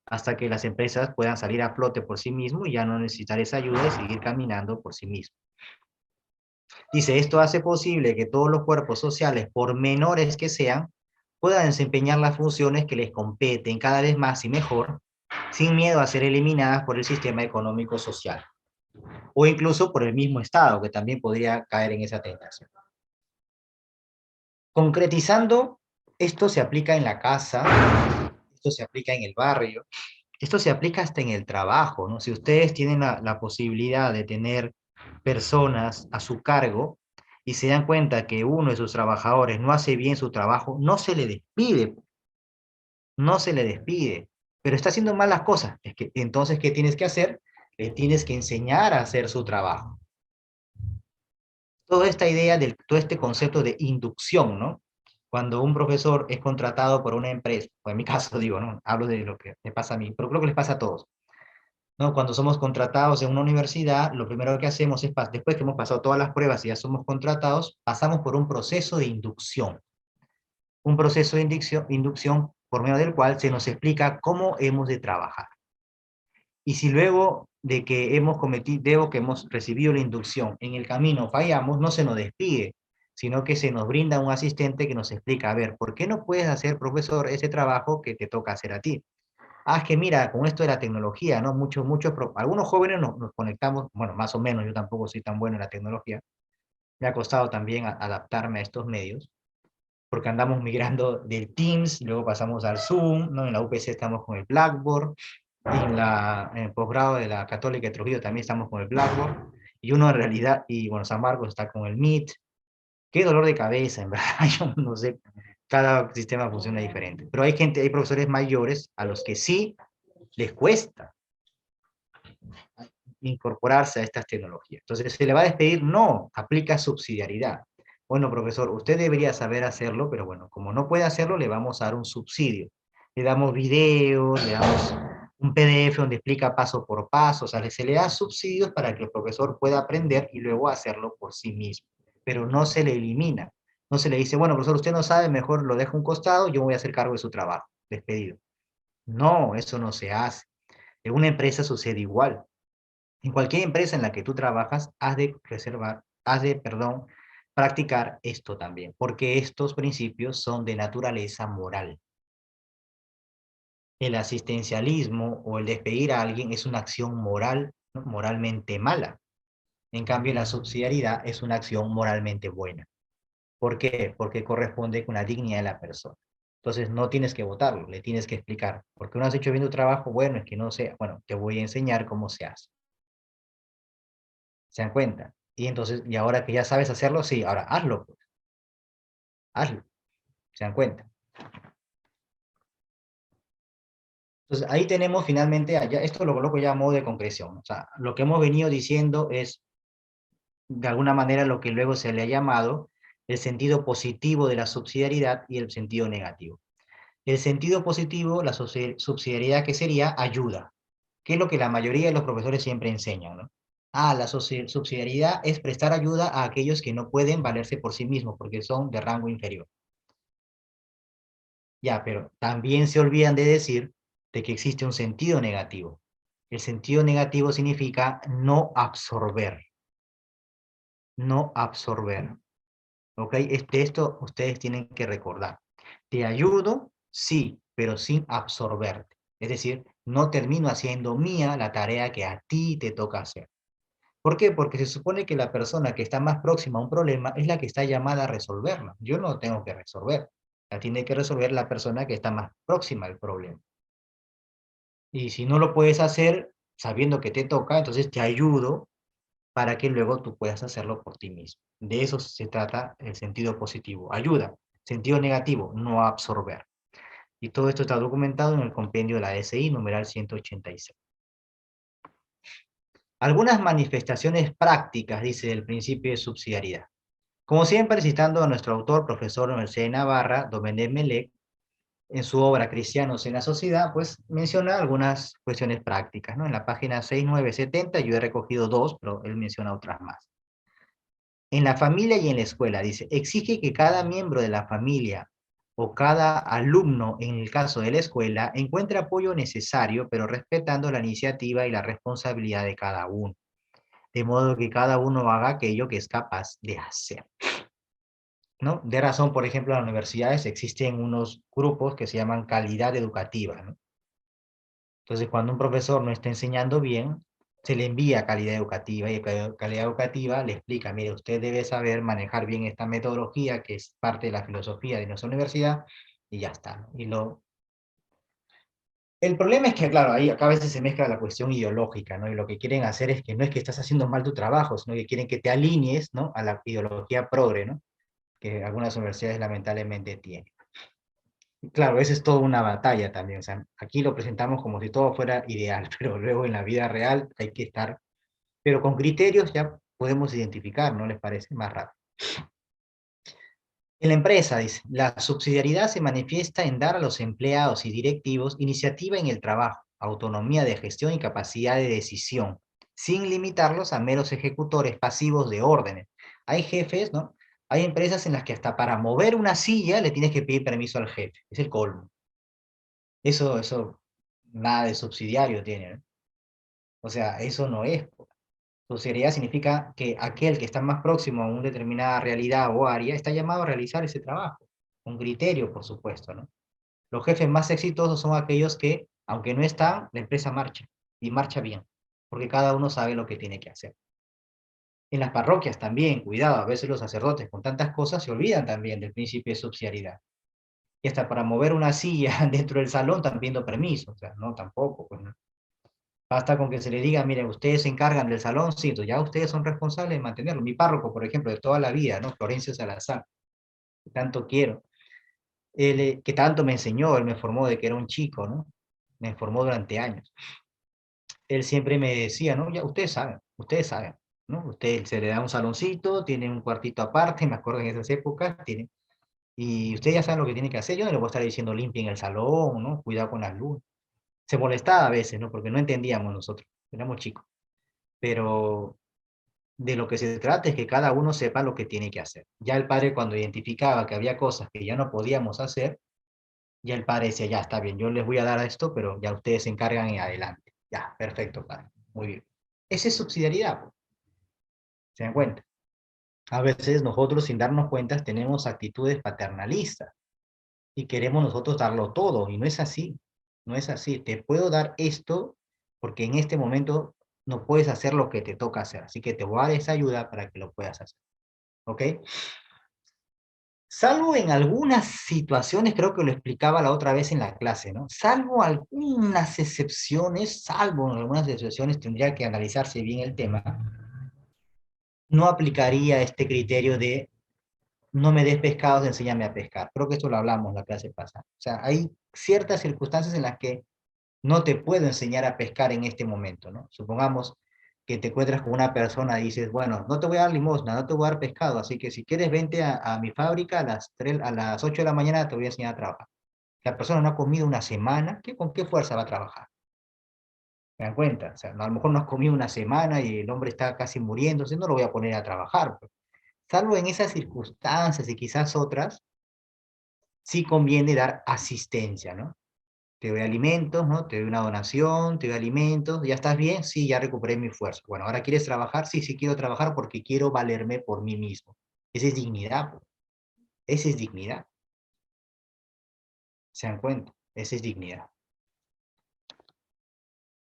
hasta que las empresas puedan salir a flote por sí mismos y ya no necesitar esa ayuda y seguir caminando por sí mismos. Dice, esto hace posible que todos los cuerpos sociales, por menores que sean, puedan desempeñar las funciones que les competen cada vez más y mejor, sin miedo a ser eliminadas por el sistema económico social, o incluso por el mismo Estado, que también podría caer en esa tentación. Concretizando, esto se aplica en la casa, esto se aplica en el barrio, esto se aplica hasta en el trabajo, ¿no? Si ustedes tienen la posibilidad de tener personas a su cargo y se dan cuenta que uno de sus trabajadores no hace bien su trabajo, no se le despide, no se le despide, pero está haciendo mal las cosas. Es que, entonces, ¿qué tienes que hacer? Le tienes que enseñar a hacer su trabajo. Toda esta idea, todo este concepto de inducción, ¿no? Cuando un profesor es contratado por una empresa, o en mi caso digo, ¿no? Hablo de lo que me pasa a mí, pero creo que les pasa a todos, ¿no? Cuando somos contratados en una universidad, lo primero que hacemos es, después que hemos pasado todas las pruebas y ya somos contratados, pasamos por un proceso de inducción. Un proceso de inducción por medio del cual se nos explica cómo hemos de trabajar. Y si luego de que que hemos recibido la inducción, en el camino fallamos, no se nos despide, sino que se nos brinda un asistente que nos explica, a ver, ¿por qué no puedes hacer, profesor, ese trabajo que te toca hacer a ti? Ah, es que mira, con esto de la tecnología, ¿no? Algunos jóvenes nos conectamos, bueno, más o menos, yo tampoco soy tan bueno en la tecnología, me ha costado también adaptarme a estos medios, porque andamos migrando del Teams, luego pasamos al Zoom, ¿no? En la UPC estamos con el Blackboard, en el posgrado de la Católica de Trujillo también estamos con el Blackboard, y uno en realidad, y bueno, San Marcos está con el Meet. Qué dolor de cabeza, en verdad, yo no sé, cada sistema funciona diferente, pero hay profesores mayores a los que sí les cuesta incorporarse a estas tecnologías. Entonces, ¿se le va a despedir? No, aplica subsidiariedad. Bueno, profesor, usted debería saber hacerlo, pero bueno, como no puede hacerlo, le vamos a dar un subsidio. Le damos videos, le damos un PDF donde explica paso por paso, o sea, se le da subsidios para que el profesor pueda aprender y luego hacerlo por sí mismo, pero no se le elimina. No se le dice, bueno, profesor, usted no sabe, mejor lo deja a un costado, yo voy a hacer cargo de su trabajo, despedido. No, eso no se hace. En una empresa sucede igual. En cualquier empresa en la que tú trabajas, perdón, practicar esto también, porque estos principios son de naturaleza moral. El asistencialismo o el despedir a alguien es una acción moral, ¿no?, moralmente mala. En cambio, la subsidiariedad es una acción moralmente buena. ¿Por qué? Porque corresponde con la dignidad de la persona. Entonces, no tienes que votarlo, le tienes que explicar. Porque no has hecho bien tu trabajo, bueno, es que no sé, bueno, te voy a enseñar cómo se hace. ¿Se dan cuenta? Y entonces, y ahora que ya sabes hacerlo, sí, ahora hazlo, pues, hazlo. ¿Se dan cuenta? Entonces, ahí tenemos finalmente, allá, esto lo coloco ya a modo de concreción. O sea, lo que hemos venido diciendo es, de alguna manera, lo que luego se le ha llamado el sentido positivo de la subsidiariedad y el sentido negativo. El sentido positivo, la subsidiariedad, que sería ayuda, que es lo que la mayoría de los profesores siempre enseñan, ¿no? Ah, la subsidiariedad es prestar ayuda a aquellos que no pueden valerse por sí mismos, porque son de rango inferior. Ya, pero también se olvidan de decir de que existe un sentido negativo. El sentido negativo significa no absorber, no absorber. ¿Ok? Esto ustedes tienen que recordar. Te ayudo, Sí, pero sin absorberte. Es decir, no termino haciendo mía la tarea que a ti te toca hacer. ¿Por qué? Porque se supone que la persona que está más próxima a un problema es la que está llamada a resolverlo. Yo no tengo que resolver. La tiene que resolver la persona que está más próxima al problema. Y si no lo puedes hacer sabiendo que te toca, entonces te ayudo para que luego tú puedas hacerlo por ti mismo. De eso se trata el sentido positivo. Ayuda. Sentido negativo, no absorber. Y todo esto está documentado en el compendio de la SI, numeral 186. Algunas manifestaciones prácticas, dice el principio de subsidiariedad. Como siempre, citando a nuestro autor, profesor Mercedes Navarra, Domenech Melech, en su obra Cristianos en la Sociedad, pues menciona algunas cuestiones prácticas, ¿no? En la página 6970 yo he recogido dos, pero él menciona otras más. En la familia y en la escuela, dice, exige que cada miembro de la familia o cada alumno, en el caso de la escuela, encuentre apoyo necesario, pero respetando la iniciativa y la responsabilidad de cada uno, de modo que cada uno haga aquello que es capaz de hacer, ¿no? De razón, por ejemplo, en las universidades existen unos grupos que se llaman calidad educativa, ¿no? Entonces, cuando un profesor no está enseñando bien, se le envía calidad educativa y calidad educativa le explica, mire, usted debe saber manejar bien esta metodología que es parte de la filosofía de nuestra universidad y ya está, ¿no? El problema es que, claro, ahí acá a veces se mezcla la cuestión ideológica, ¿no? Y lo que quieren hacer es que no es que estás haciendo mal tu trabajo, sino que quieren que te alinees, ¿no? A la ideología progre, ¿no? Que algunas universidades lamentablemente tienen. Claro, esa es toda una batalla también. O sea, aquí lo presentamos como si todo fuera ideal, pero luego en la vida real hay que estar, pero con criterios ya podemos identificar, ¿no les parece? Más rápido. En la empresa, dice, la subsidiariedad se manifiesta en dar a los empleados y directivos iniciativa en el trabajo, autonomía de gestión y capacidad de decisión, sin limitarlos a meros ejecutores pasivos de órdenes. Hay jefes, ¿no? Hay empresas en las que hasta para mover una silla le tienes que pedir permiso al jefe. Es el colmo. Eso, nada de subsidiario tiene, ¿no? O sea, eso no es. Subsidiariedad significa que aquel que está más próximo a una determinada realidad o área está llamado a realizar ese trabajo, con criterio, por supuesto, ¿no? Los jefes más exitosos son aquellos que, aunque no están, la empresa marcha, y marcha bien, porque cada uno sabe lo que tiene que hacer. En las parroquias también, cuidado, a veces los sacerdotes con tantas cosas se olvidan también del principio de subsidiariedad. Y hasta para mover una silla dentro del salón están pidiendo permiso, o sea, no, tampoco, pues, ¿no? Basta con que se le diga, miren, ustedes se encargan del salón, sí, entonces ya ustedes son responsables de mantenerlo. Mi párroco, por ejemplo, de toda la vida, ¿no? Florencio Salazar, que tanto quiero, él, que tanto me enseñó, él me formó de que era un chico, ¿no? Me formó durante años. Él siempre me decía, ¿no? Ya ustedes saben, ¿no? Usted se le da un saloncito, tiene un cuartito aparte, me acuerdo en esas épocas, tiene, y usted ya sabe lo que tiene que hacer, yo no le voy a estar diciendo limpien el salón, ¿no? Cuidado con las luces. Se molestaba a veces, ¿no? Porque no entendíamos nosotros, éramos chicos, pero de lo que se trata es que cada uno sepa lo que tiene que hacer. Ya el padre cuando identificaba que había cosas que ya no podíamos hacer, ya el padre decía, ya está bien, yo les voy a dar esto, pero ya ustedes se encargan y adelante. Ya, perfecto, padre. Muy bien. Esa es subsidiariedad, pues, ¿se dan cuenta? A veces nosotros sin darnos cuenta tenemos actitudes paternalistas y queremos nosotros darlo todo y no es así. No es así. Te puedo dar esto porque en este momento no puedes hacer lo que te toca hacer. Así que te voy a dar esa ayuda para que lo puedas hacer. ¿Ok? Salvo en algunas situaciones, creo que lo explicaba la otra vez en la clase, ¿no? Salvo en algunas excepciones, tendría que analizarse bien el tema, no aplicaría este criterio de no me des pescados, enséñame a pescar. Creo que esto lo hablamos la clase pasada. O sea, hay ciertas circunstancias en las que no te puedo enseñar a pescar en este momento, ¿no? Supongamos que te encuentras con una persona y dices, bueno, no te voy a dar limosna, no te voy a dar pescado, así que si quieres vente a mi fábrica a las 3, a las 8 de la mañana te voy a enseñar a trabajar. La persona no ha comido una semana, ¿con qué fuerza va a trabajar? ¿Me dan cuenta? O sea, a lo mejor no has comido una semana y el hombre está casi muriéndose, no lo voy a poner a trabajar, pues. Salvo en esas circunstancias y quizás otras, sí conviene dar asistencia, ¿no? Te doy alimentos, ¿no? Te doy una donación, te doy alimentos, ¿ya estás bien? Sí, ya recuperé mi fuerza. Bueno, ¿ahora quieres trabajar? Sí, sí quiero trabajar porque quiero valerme por mí mismo. Esa es dignidad, pues. Esa es dignidad. ¿Se dan cuenta? Esa es dignidad.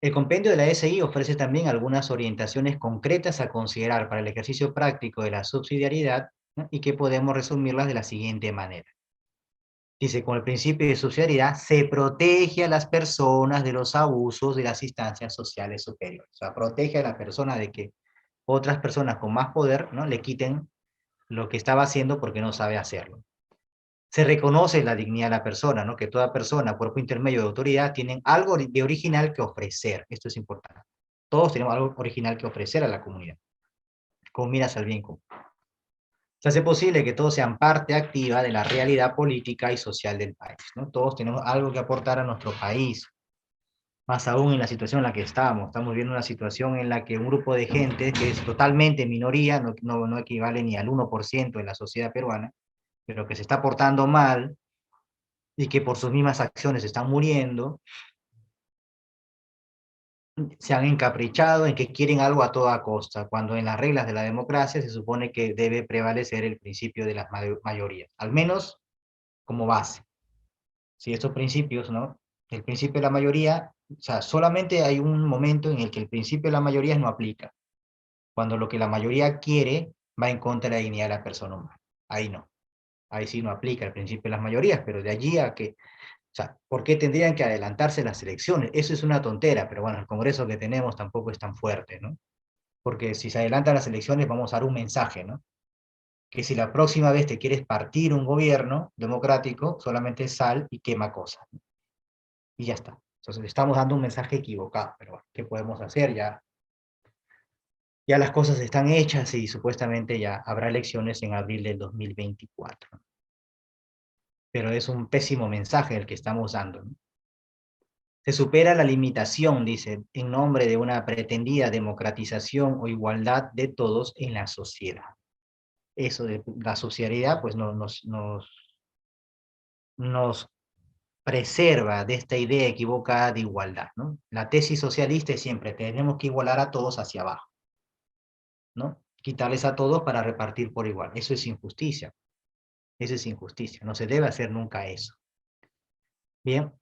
El compendio de la SI ofrece también algunas orientaciones concretas a considerar para el ejercicio práctico de la subsidiariedad, ¿no? Y que podemos resumirlas de la siguiente manera. Dice, con el principio de subsidiariedad se protege a las personas de los abusos de las instancias sociales superiores. O sea, protege a la persona de que otras personas con más poder, ¿no?, le quiten lo que estaba haciendo porque no sabe hacerlo. Se reconoce la dignidad de la persona, ¿no? Que toda persona, cuerpo intermedio de autoridad, tienen algo de original que ofrecer. Esto es importante. Todos tenemos algo original que ofrecer a la comunidad, con miras al bien común. Se hace posible que todos sean parte activa de la realidad política y social del país, ¿no? Todos tenemos algo que aportar a nuestro país, más aún en la situación en la que estamos. Estamos viendo una situación en la que un grupo de gente que es totalmente minoría, no equivale ni al 1% de la sociedad peruana, pero que se está portando mal y que por sus mismas acciones están muriendo, se han encaprichado en que quieren algo a toda costa, cuando en las reglas de la democracia se supone que debe prevalecer el principio de las mayorías, al menos como base. Si estos principios, ¿no? El principio de la mayoría, o sea, solamente hay un momento en el que el principio de la mayoría no aplica, cuando lo que la mayoría quiere va en contra de la dignidad de la persona humana. Ahí no, ahí sí no aplica el principio de las mayorías, pero de allí a que, o sea, ¿por qué tendrían que adelantarse las elecciones? Eso es una tontera, pero bueno, el Congreso que tenemos tampoco es tan fuerte, ¿no? Porque si se adelantan las elecciones vamos a dar un mensaje, ¿no? Que si la próxima vez te quieres partir un gobierno democrático, solamente sal y quema cosas, ¿no? Y ya está. Entonces estamos dando un mensaje equivocado, pero bueno, ¿qué podemos hacer? Ya las cosas están hechas y supuestamente ya habrá elecciones en abril del 2024. Pero es un pésimo mensaje el que estamos dando, ¿no? Se supera la limitación, dice, en nombre de una pretendida democratización o igualdad de todos en la sociedad. Eso de la sociedad, pues nos preserva de esta idea equivocada de igualdad, ¿no? La tesis socialista es siempre tenemos que igualar a todos hacia abajo, ¿no? Quitarles a todos para repartir por igual. Eso es injusticia. Eso es injusticia. No se debe hacer nunca eso. Bien,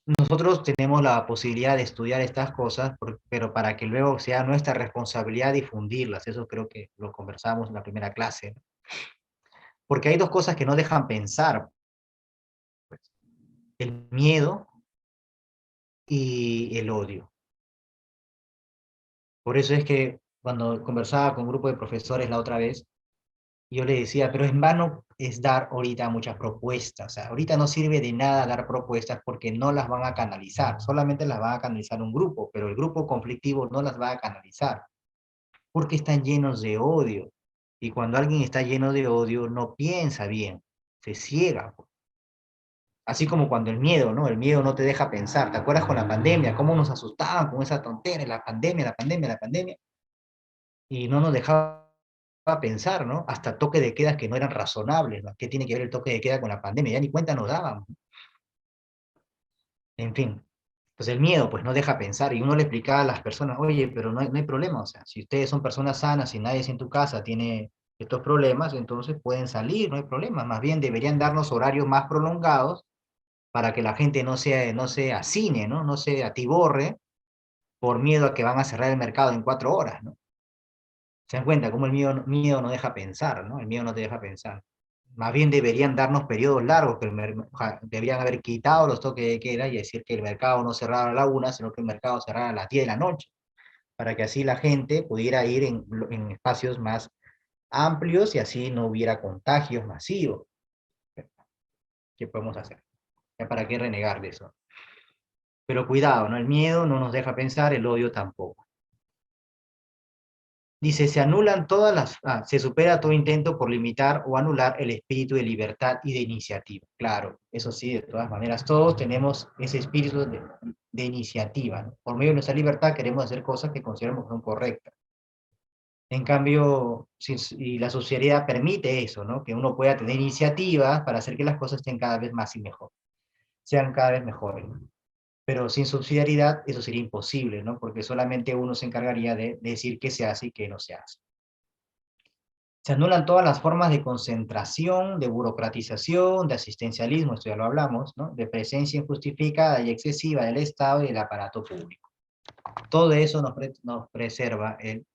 nosotros tenemos la posibilidad de estudiar estas cosas, pero para que luego sea nuestra responsabilidad difundirlas. Eso creo que lo conversamos en la primera clase, ¿no? Porque hay dos cosas que no dejan pensar, pues, el miedo y el odio. Por eso es que cuando conversaba con un grupo de profesores la otra vez, yo le decía, pero en vano es dar ahorita muchas propuestas. O sea, ahorita no sirve de nada dar propuestas porque no las van a canalizar. Solamente las va a canalizar un grupo, pero el grupo conflictivo no las va a canalizar porque están llenos de odio. Y cuando alguien está lleno de odio, no piensa bien, se ciega. Así como cuando el miedo, ¿no? El miedo no te deja pensar. ¿Te acuerdas con la pandemia? ¿Cómo nos asustaban con esa tontería? La pandemia, la pandemia, la pandemia. Y no nos dejaba pensar, ¿no? Hasta toque de quedas que no eran razonables, ¿no? ¿Qué tiene que ver el toque de queda con la pandemia? Ya ni cuenta nos dábamos. En fin. Entonces el miedo, pues, no deja pensar. Y uno le explicaba a las personas, oye, pero no hay problema. O sea, si ustedes son personas sanas y nadie en tu casa tiene estos problemas, entonces pueden salir, no hay problema. Más bien deberían darnos horarios más prolongados para que la gente no se hacine, ¿no? No se atiborre por miedo a que van a cerrar el mercado en 4 horas, ¿no? Se dan cuenta cómo el miedo no deja pensar, ¿no? El miedo no te deja pensar. Más bien deberían darnos periodos largos, que deberían haber quitado los toques de queda y decir que el mercado no cerrara a la 1, sino que el mercado cerrara a las 10 de la noche, para que así la gente pudiera ir en espacios más amplios y así no hubiera contagios masivos. ¿Qué podemos hacer? ¿Ya para qué renegar de eso? Pero cuidado, ¿no? El miedo no nos deja pensar, el odio tampoco. Dice, se supera todo intento por limitar o anular el espíritu de libertad y de iniciativa. Claro, eso sí, de todas maneras, todos tenemos ese espíritu de iniciativa, ¿no? Por medio de nuestra libertad queremos hacer cosas que consideramos que son correctas. En cambio, y la sociedad permite eso, ¿no? Que uno pueda tener iniciativas para hacer que las cosas estén cada vez más y mejor, sean cada vez mejores, ¿no? Pero sin subsidiariedad eso sería imposible, ¿no? Porque solamente uno se encargaría de decir qué se hace y qué no se hace. Se anulan todas las formas de concentración, de burocratización, de asistencialismo, esto ya lo hablamos, ¿no? De presencia injustificada y excesiva del Estado y del aparato público. Todo eso nos preserva el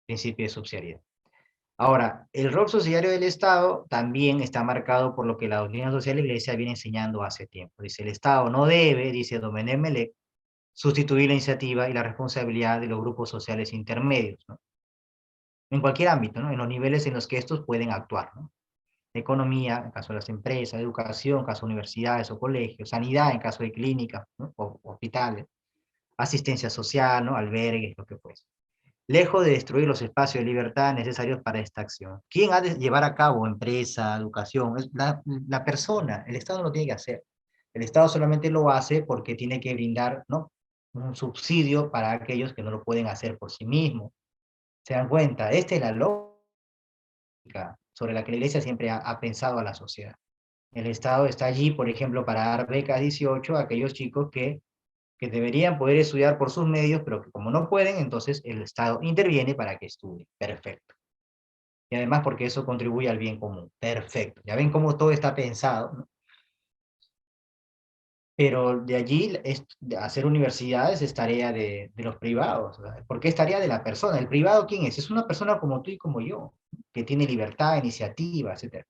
principio de subsidiariedad. Ahora, el rol subsidiario del Estado también está marcado por lo que la doctrina social de la Iglesia viene enseñando hace tiempo. Dice, el Estado no debe, dice Domenech Melech, sustituir la iniciativa y la responsabilidad de los grupos sociales intermedios, ¿no? En cualquier ámbito, ¿no? En los niveles en los que estos pueden actuar, ¿no? Economía, en caso de las empresas, educación, en caso de universidades o colegios, sanidad, en caso de clínicas, ¿no? O hospitales, asistencia social, ¿no? Albergues, lo que fuese. Lejos de destruir los espacios de libertad necesarios para esta acción. ¿Quién ha de llevar a cabo empresa, educación? Es la persona, el Estado no lo tiene que hacer. El Estado solamente lo hace porque tiene que brindar, ¿no? Un subsidio para aquellos que no lo pueden hacer por sí mismos. ¿Se dan cuenta? Esta es la lógica sobre la que la Iglesia siempre ha pensado a la sociedad. El Estado está allí, por ejemplo, para dar becas 18 a aquellos chicos que deberían poder estudiar por sus medios, pero que como no pueden, entonces el Estado interviene para que estudien. Perfecto. Y además porque eso contribuye al bien común. Perfecto. Ya ven cómo todo está pensado, ¿no? Pero de allí de hacer universidades es tarea de los privados, ¿verdad? Porque es tarea de la persona. ¿El privado quién es? Es una persona como tú y como yo, que tiene libertad, iniciativa, etc.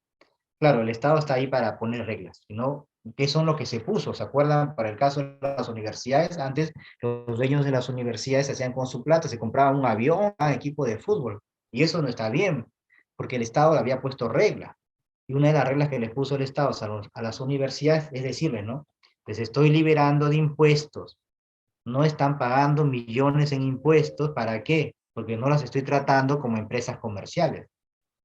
Claro, el Estado está ahí para poner reglas, ¿no? ¿Qué son lo que se puso? ¿Se acuerdan para el caso de las universidades? Antes los dueños de las universidades hacían con su plata, se compraban un avión, un equipo de fútbol, y eso no está bien, porque el Estado le había puesto reglas. Y una de las reglas que le puso el Estado a las universidades es decirle, ¿no? Les estoy liberando de impuestos, no están pagando millones en impuestos, ¿para qué? Porque no las estoy tratando como empresas comerciales.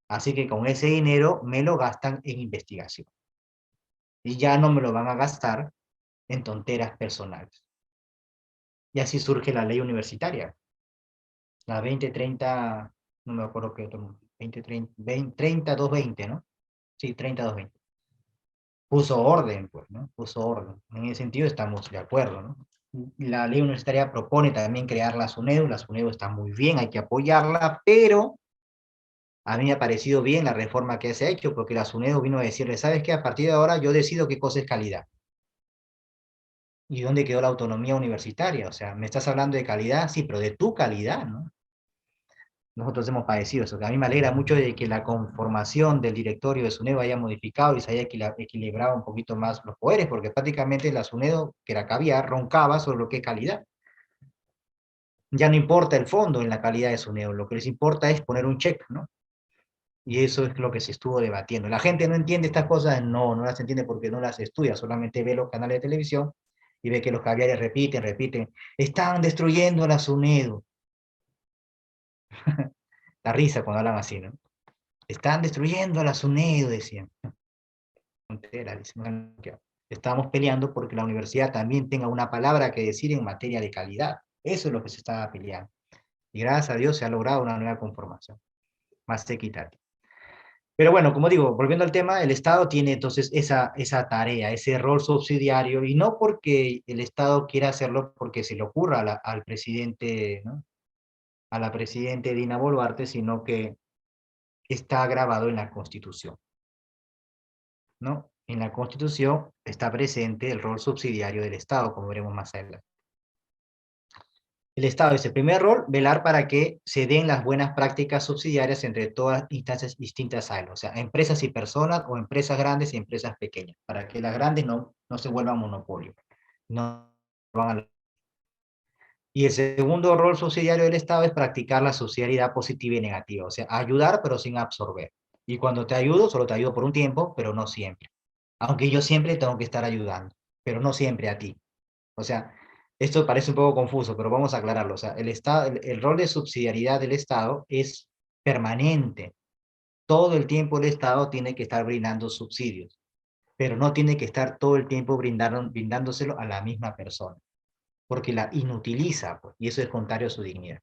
Así que con ese dinero me lo gastan en investigación. Y ya no me lo van a gastar en tonteras personales. Y así surge la ley universitaria. La 2030, no me acuerdo qué otro, 2030, 220, ¿no? Sí, 30-220. Puso orden, pues, ¿no? Puso orden. En ese sentido estamos de acuerdo, ¿no? La ley universitaria propone también crear la SUNEDU está muy bien, hay que apoyarla, pero a mí me ha parecido bien la reforma que se ha hecho, porque la SUNEDU vino a decirle, ¿sabes qué? A partir de ahora yo decido qué cosa es calidad. ¿Y dónde quedó la autonomía universitaria? O sea, me estás hablando de calidad, sí, pero de tu calidad, ¿no? Nosotros hemos padecido eso, que a mí me alegra mucho de que la conformación del directorio de SUNEDU haya modificado y se haya equilibrado un poquito más los poderes, porque prácticamente la SUNEDU, que era que había, roncaba sobre lo que es calidad. Ya no importa el fondo en la calidad de SUNEDU, lo que les importa es poner un check, ¿no? Y eso es lo que se estuvo debatiendo. La gente no entiende estas cosas, no, no las entiende porque no las estudia, solamente ve los canales de televisión y ve que los caviares repiten, repiten, están destruyendo la SUNEDU. La risa cuando hablan así, ¿no? Están destruyendo la SUNEDU, decían. Frontera, dicen. Estamos peleando porque la universidad también tenga una palabra que decir en materia de calidad. Eso es lo que se estaba peleando. Y gracias a Dios se ha logrado una nueva conformación, más equitativa. Pero bueno, como digo, volviendo al tema, el Estado tiene entonces esa tarea, ese rol subsidiario, y no porque el Estado quiera hacerlo porque se le ocurra al presidente, ¿no? A la presidente Dina Boluarte, sino que está grabado en la Constitución, ¿no? En la Constitución está presente el rol subsidiario del Estado, como veremos más adelante. El Estado es el primer rol, velar para que se den las buenas prácticas subsidiarias entre todas instancias distintas a él, o sea, empresas y personas, o empresas grandes y empresas pequeñas, para que las grandes no se vuelvan monopolio. No van a... Y el segundo rol subsidiario del Estado es practicar la subsidiariedad positiva y negativa, o sea, ayudar pero sin absorber. Y cuando te ayudo, solo te ayudo por un tiempo, pero no siempre. Aunque yo siempre tengo que estar ayudando, pero no siempre a ti. O sea, esto parece un poco confuso, pero vamos a aclararlo. O sea, el Estado, el rol de subsidiariedad del Estado es permanente. Todo el tiempo el Estado tiene que estar brindando subsidios, pero no tiene que estar todo el tiempo brindándoselo a la misma persona, porque la inutiliza, pues, y eso es contrario a su dignidad.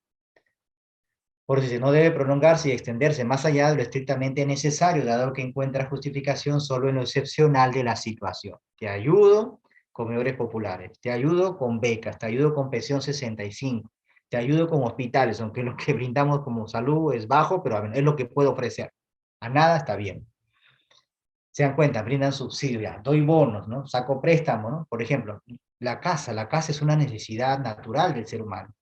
Por eso dice, no debe prolongarse y extenderse más allá de lo estrictamente necesario, dado que encuentra justificación solo en lo excepcional de la situación. Te ayudo con comedores populares, te ayudo con becas, te ayudo con pensión 65, te ayudo con hospitales, aunque lo que brindamos como salud es bajo, pero es lo que puedo ofrecer. A nada está bien. Se dan cuenta, brindan subsidios, ya, doy bonos, ¿no? Saco préstamo, ¿no? Por ejemplo, la casa es una necesidad natural del ser humano.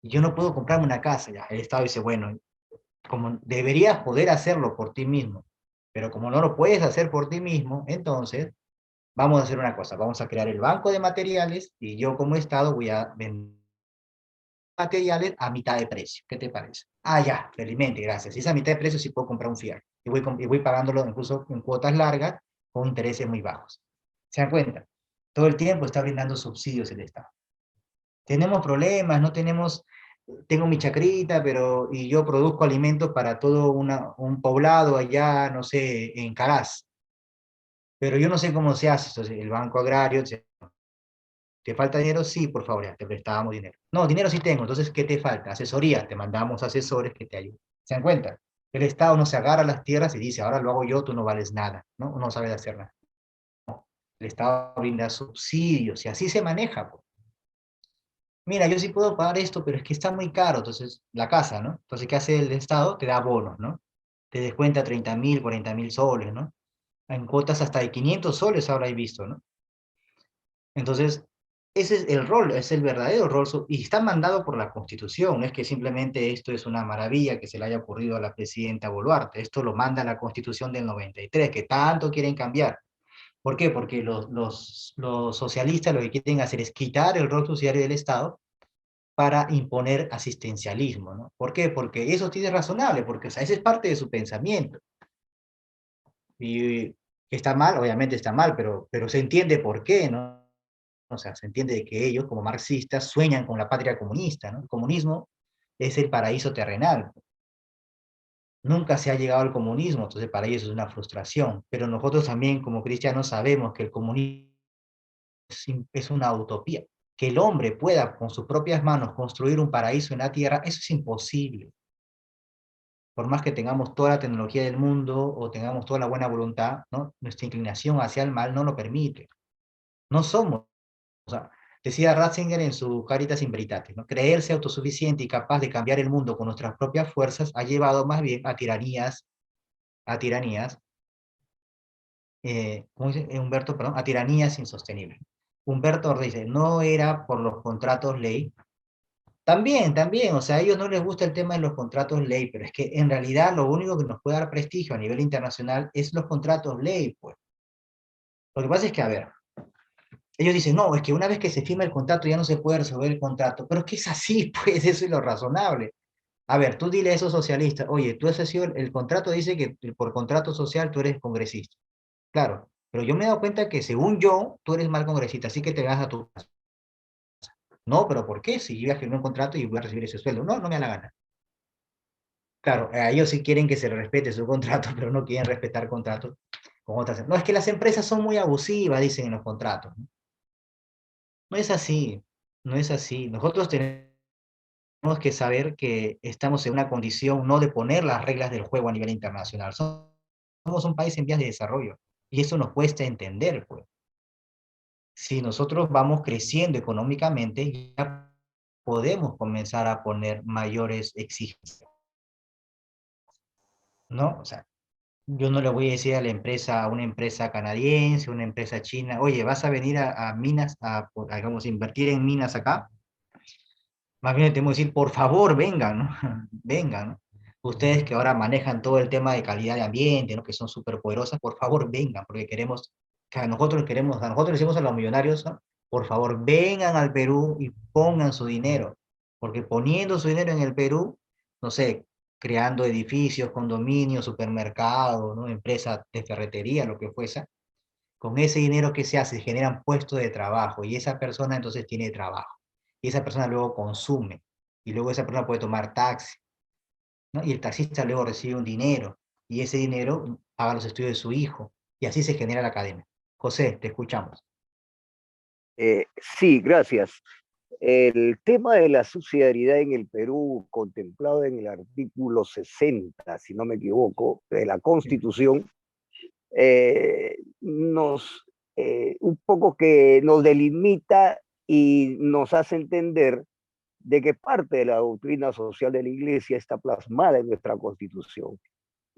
Y yo no puedo comprarme una casa, ya. El Estado dice, bueno, como deberías poder hacerlo por ti mismo, pero como no lo puedes hacer por ti mismo, entonces vamos a hacer una cosa, vamos a crear el banco de materiales y yo como Estado voy a vender materiales a mitad de precio. ¿Qué te parece? Ah, ya, felizmente, gracias. Si es a mitad de precio, sí puedo comprar un fierro. Y voy pagándolo incluso en cuotas largas con intereses muy bajos. ¿Se dan cuenta? Todo el tiempo está brindando subsidios el Estado. Tenemos problemas, no tenemos, tengo mi chacrita, pero, y yo produzco alimentos para todo un poblado allá, no sé, en Caraz. Pero yo no sé cómo se hace. Entonces, el Banco Agrario, ¿te falta dinero? Sí, por favor, ya te prestábamos dinero. No, dinero sí tengo, entonces, ¿qué te falta? Asesoría, te mandamos asesores que te ayuden. ¿Se dan cuenta? El Estado no se agarra a las tierras y dice, ahora lo hago yo, tú no vales nada, ¿no? No sabes hacer nada. El Estado brinda subsidios y así se maneja, pues. Mira, yo sí puedo pagar esto, pero es que está muy caro, entonces, la casa, ¿no? Entonces, ¿qué hace el Estado? Te da bonos, ¿no? Te descuenta 30.000, 40.000 soles, ¿no? En cuotas hasta de 500 soles ahora he visto, ¿no? Entonces, ese es el rol, es el verdadero rol, y está mandado por la Constitución, no es que simplemente esto es una maravilla que se le haya ocurrido a la presidenta Boluarte, esto lo manda la Constitución del 93, que tanto quieren cambiar. ¿Por qué? Porque los socialistas lo que quieren hacer es quitar el rol subsidiario del Estado para imponer asistencialismo, ¿no? ¿Por qué? Porque eso sí es razonable, porque o sea, ese es parte de su pensamiento. Y está mal, obviamente está mal, pero se entiende por qué, ¿no? O sea, se entiende de que ellos, como marxistas, sueñan con la patria comunista, ¿no? El comunismo es el paraíso terrenal. Nunca se ha llegado al comunismo, entonces para ellos es una frustración. Pero nosotros también, como cristianos, sabemos que el comunismo es una utopía. Que el hombre pueda con sus propias manos construir un paraíso en la tierra, eso es imposible. Por más que tengamos toda la tecnología del mundo o tengamos toda la buena voluntad, ¿no? Nuestra inclinación hacia el mal no lo permite. No somos, o sea, decía Ratzinger en su Caritas in Veritatis, ¿no? Creerse autosuficiente y capaz de cambiar el mundo con nuestras propias fuerzas ha llevado más bien a tiranías, ¿cómo dice? Humberto, perdón, a tiranías insostenibles. Humberto Ortiz dice, no era por los contratos ley. También, o sea, a ellos no les gusta el tema de los contratos ley, pero es que en realidad lo único que nos puede dar prestigio a nivel internacional es los contratos ley, pues. Lo que pasa es que, a ver, ellos dicen, no, es que una vez que se firma el contrato ya no se puede resolver el contrato, pero es que es así, pues eso es lo razonable. A ver, tú dile a esos socialistas, oye, tú has sido, el contrato dice que por contrato social tú eres congresista. Claro, pero yo me he dado cuenta que según yo, tú eres mal congresista, así que te vas a tu casa. No, pero ¿por qué? Si yo ya firmé un contrato y voy a recibir ese sueldo. No, no me da la gana. Claro, a ellos sí quieren que se respete su contrato, pero no quieren respetar contratos con otras. No, es que las empresas son muy abusivas, dicen en los contratos. No, no es así, no es así. Nosotros tenemos que saber que estamos en una condición no de poner las reglas del juego a nivel internacional. Somos un país en vías de desarrollo y eso nos cuesta entender, pues. Si nosotros vamos creciendo económicamente, ya podemos comenzar a poner mayores exigencias, ¿no? O sea, yo no le voy a decir a la empresa, a una empresa canadiense, una empresa china, oye, vas a venir a minas, digamos, invertir en minas acá. Más bien tenemos que decir, por favor, vengan, ¿no? Vengan, ¿no? Ustedes que ahora manejan todo el tema de calidad de ambiente, ¿no? Que son súper poderosas, por favor, vengan, porque queremos, que a nosotros le decimos a los millonarios, ¿no? Por favor, vengan al Perú y pongan su dinero, porque poniendo su dinero en el Perú, no sé, creando edificios, condominios, supermercados, ¿no? Empresas de ferretería, lo que fuese, con ese dinero que se hace, generan puestos de trabajo y esa persona entonces tiene trabajo y esa persona luego consume y luego esa persona puede tomar taxi, ¿no? Y el taxista luego recibe un dinero y ese dinero paga los estudios de su hijo y así se genera la cadena. José, te escuchamos. Sí, gracias. El tema de la subsidiariedad en el Perú, contemplado en el artículo 60, si no me equivoco, de la Constitución, nos un poco que nos delimita y nos hace entender de que parte de la doctrina social de la Iglesia está plasmada en nuestra Constitución.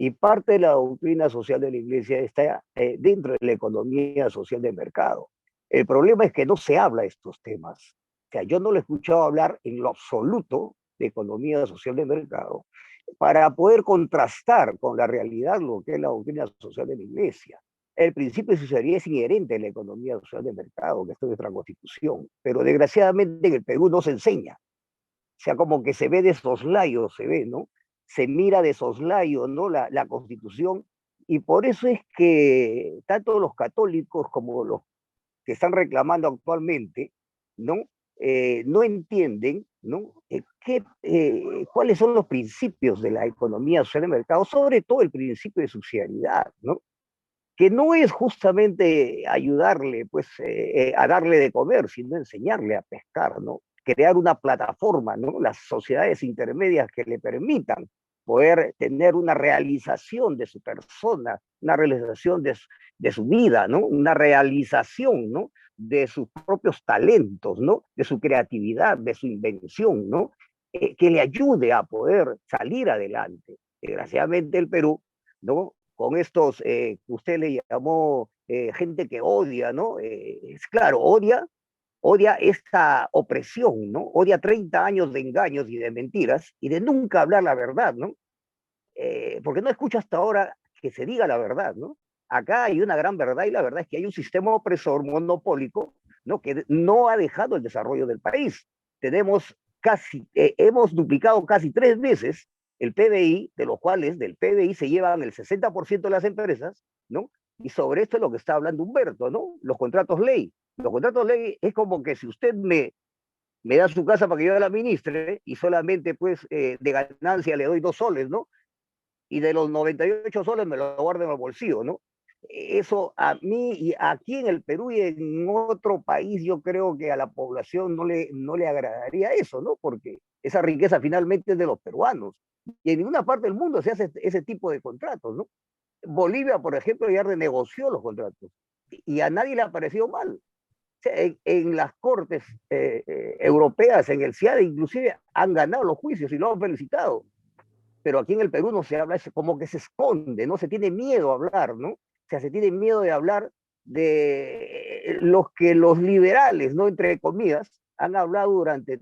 Y parte de la doctrina social de la Iglesia está dentro de la economía social de mercado. El problema es que no se habla de estos temas. O sea, yo no lo he escuchado hablar en lo absoluto de economía social de mercado para poder contrastar con la realidad lo que es la doctrina social de la Iglesia. El principio de sociedad es inherente a la economía social de mercado, que está en nuestra Constitución, pero desgraciadamente en el Perú no se enseña. O sea, como que se ve de soslayo, se ve, ¿no? Se mira de soslayo, ¿no? La Constitución, y por eso es que tanto los católicos como los que están reclamando actualmente, ¿no? No entienden, ¿no? Cuáles son los principios de la economía social de mercado, sobre todo el principio de subsidiariedad, ¿no? Que no es justamente ayudarle, pues, a darle de comer, sino enseñarle a pescar, ¿no? Crear una plataforma, ¿no? Las sociedades intermedias que le permitan poder tener una realización de su persona, una realización de su vida, ¿no? Una realización, ¿no? De sus propios talentos, ¿no? De su creatividad, de su invención, ¿no? Que le ayude a poder salir adelante. Desgraciadamente el Perú, ¿no? Con estos que usted le llamó gente que odia, ¿no? Es claro, odia esta opresión, ¿no? Odia 30 años de engaños y de mentiras y de nunca hablar la verdad, ¿no? Porque no escucho hasta ahora que se diga la verdad, ¿no? Acá hay una gran verdad y la verdad es que hay un sistema opresor monopólico, ¿no? Que no ha dejado el desarrollo del país. Tenemos hemos duplicado casi 3 veces el PBI, de los cuales del PBI se llevan el 60% de las empresas, ¿no? Y sobre esto es lo que está hablando Humberto, ¿no? Los contratos ley. Los contratos ley es como que si usted me da su casa para que yo la administre y solamente pues de ganancia le doy 2 soles, ¿no? Y de los 98 soles me lo guardo en el bolsillo, ¿no? Eso a mí, y aquí en el Perú y en otro país, yo creo que a la población no le agradaría eso, ¿no? Porque esa riqueza finalmente es de los peruanos. Y en ninguna parte del mundo se hace ese tipo de contratos, ¿no? Bolivia, por ejemplo, ya renegoció los contratos y a nadie le ha parecido mal. O sea, en las cortes europeas, en el CIADE, inclusive han ganado los juicios y lo han felicitado. Pero aquí en el Perú no se habla, es como que se esconde, ¿no? Se tiene miedo a hablar, ¿no? O sea, se tiene miedo de hablar de los que los liberales, ¿no? Entre comillas, han hablado durante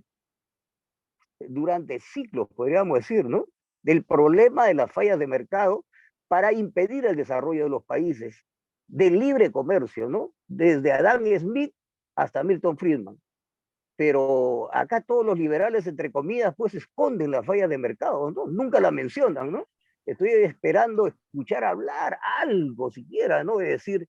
siglos, podríamos decir, ¿no? Del problema de las fallas de mercado para impedir el desarrollo de los países, del libre comercio, ¿no? Desde Adam Smith hasta Milton Friedman. Pero acá todos los liberales, entre comillas, pues esconden las fallas de mercado, ¿no? Nunca la mencionan, ¿no? Estoy esperando escuchar hablar algo siquiera, ¿no? De decir,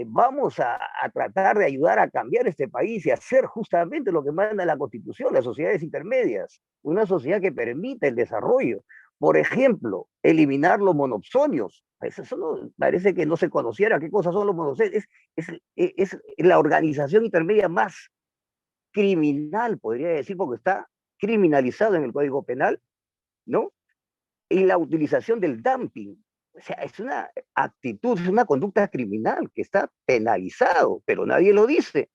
vamos a tratar de ayudar a cambiar este país y hacer justamente lo que manda la Constitución, las sociedades intermedias, una sociedad que permita el desarrollo. Por ejemplo, eliminar los monopsonios. Eso no, parece que no se conociera qué cosas son los monopsonios. Es la organización intermedia más criminal, podría decir, porque está criminalizado en el Código Penal, ¿no? Y la utilización del dumping. O sea, es una actitud, es una conducta criminal que está penalizado, pero nadie lo dice,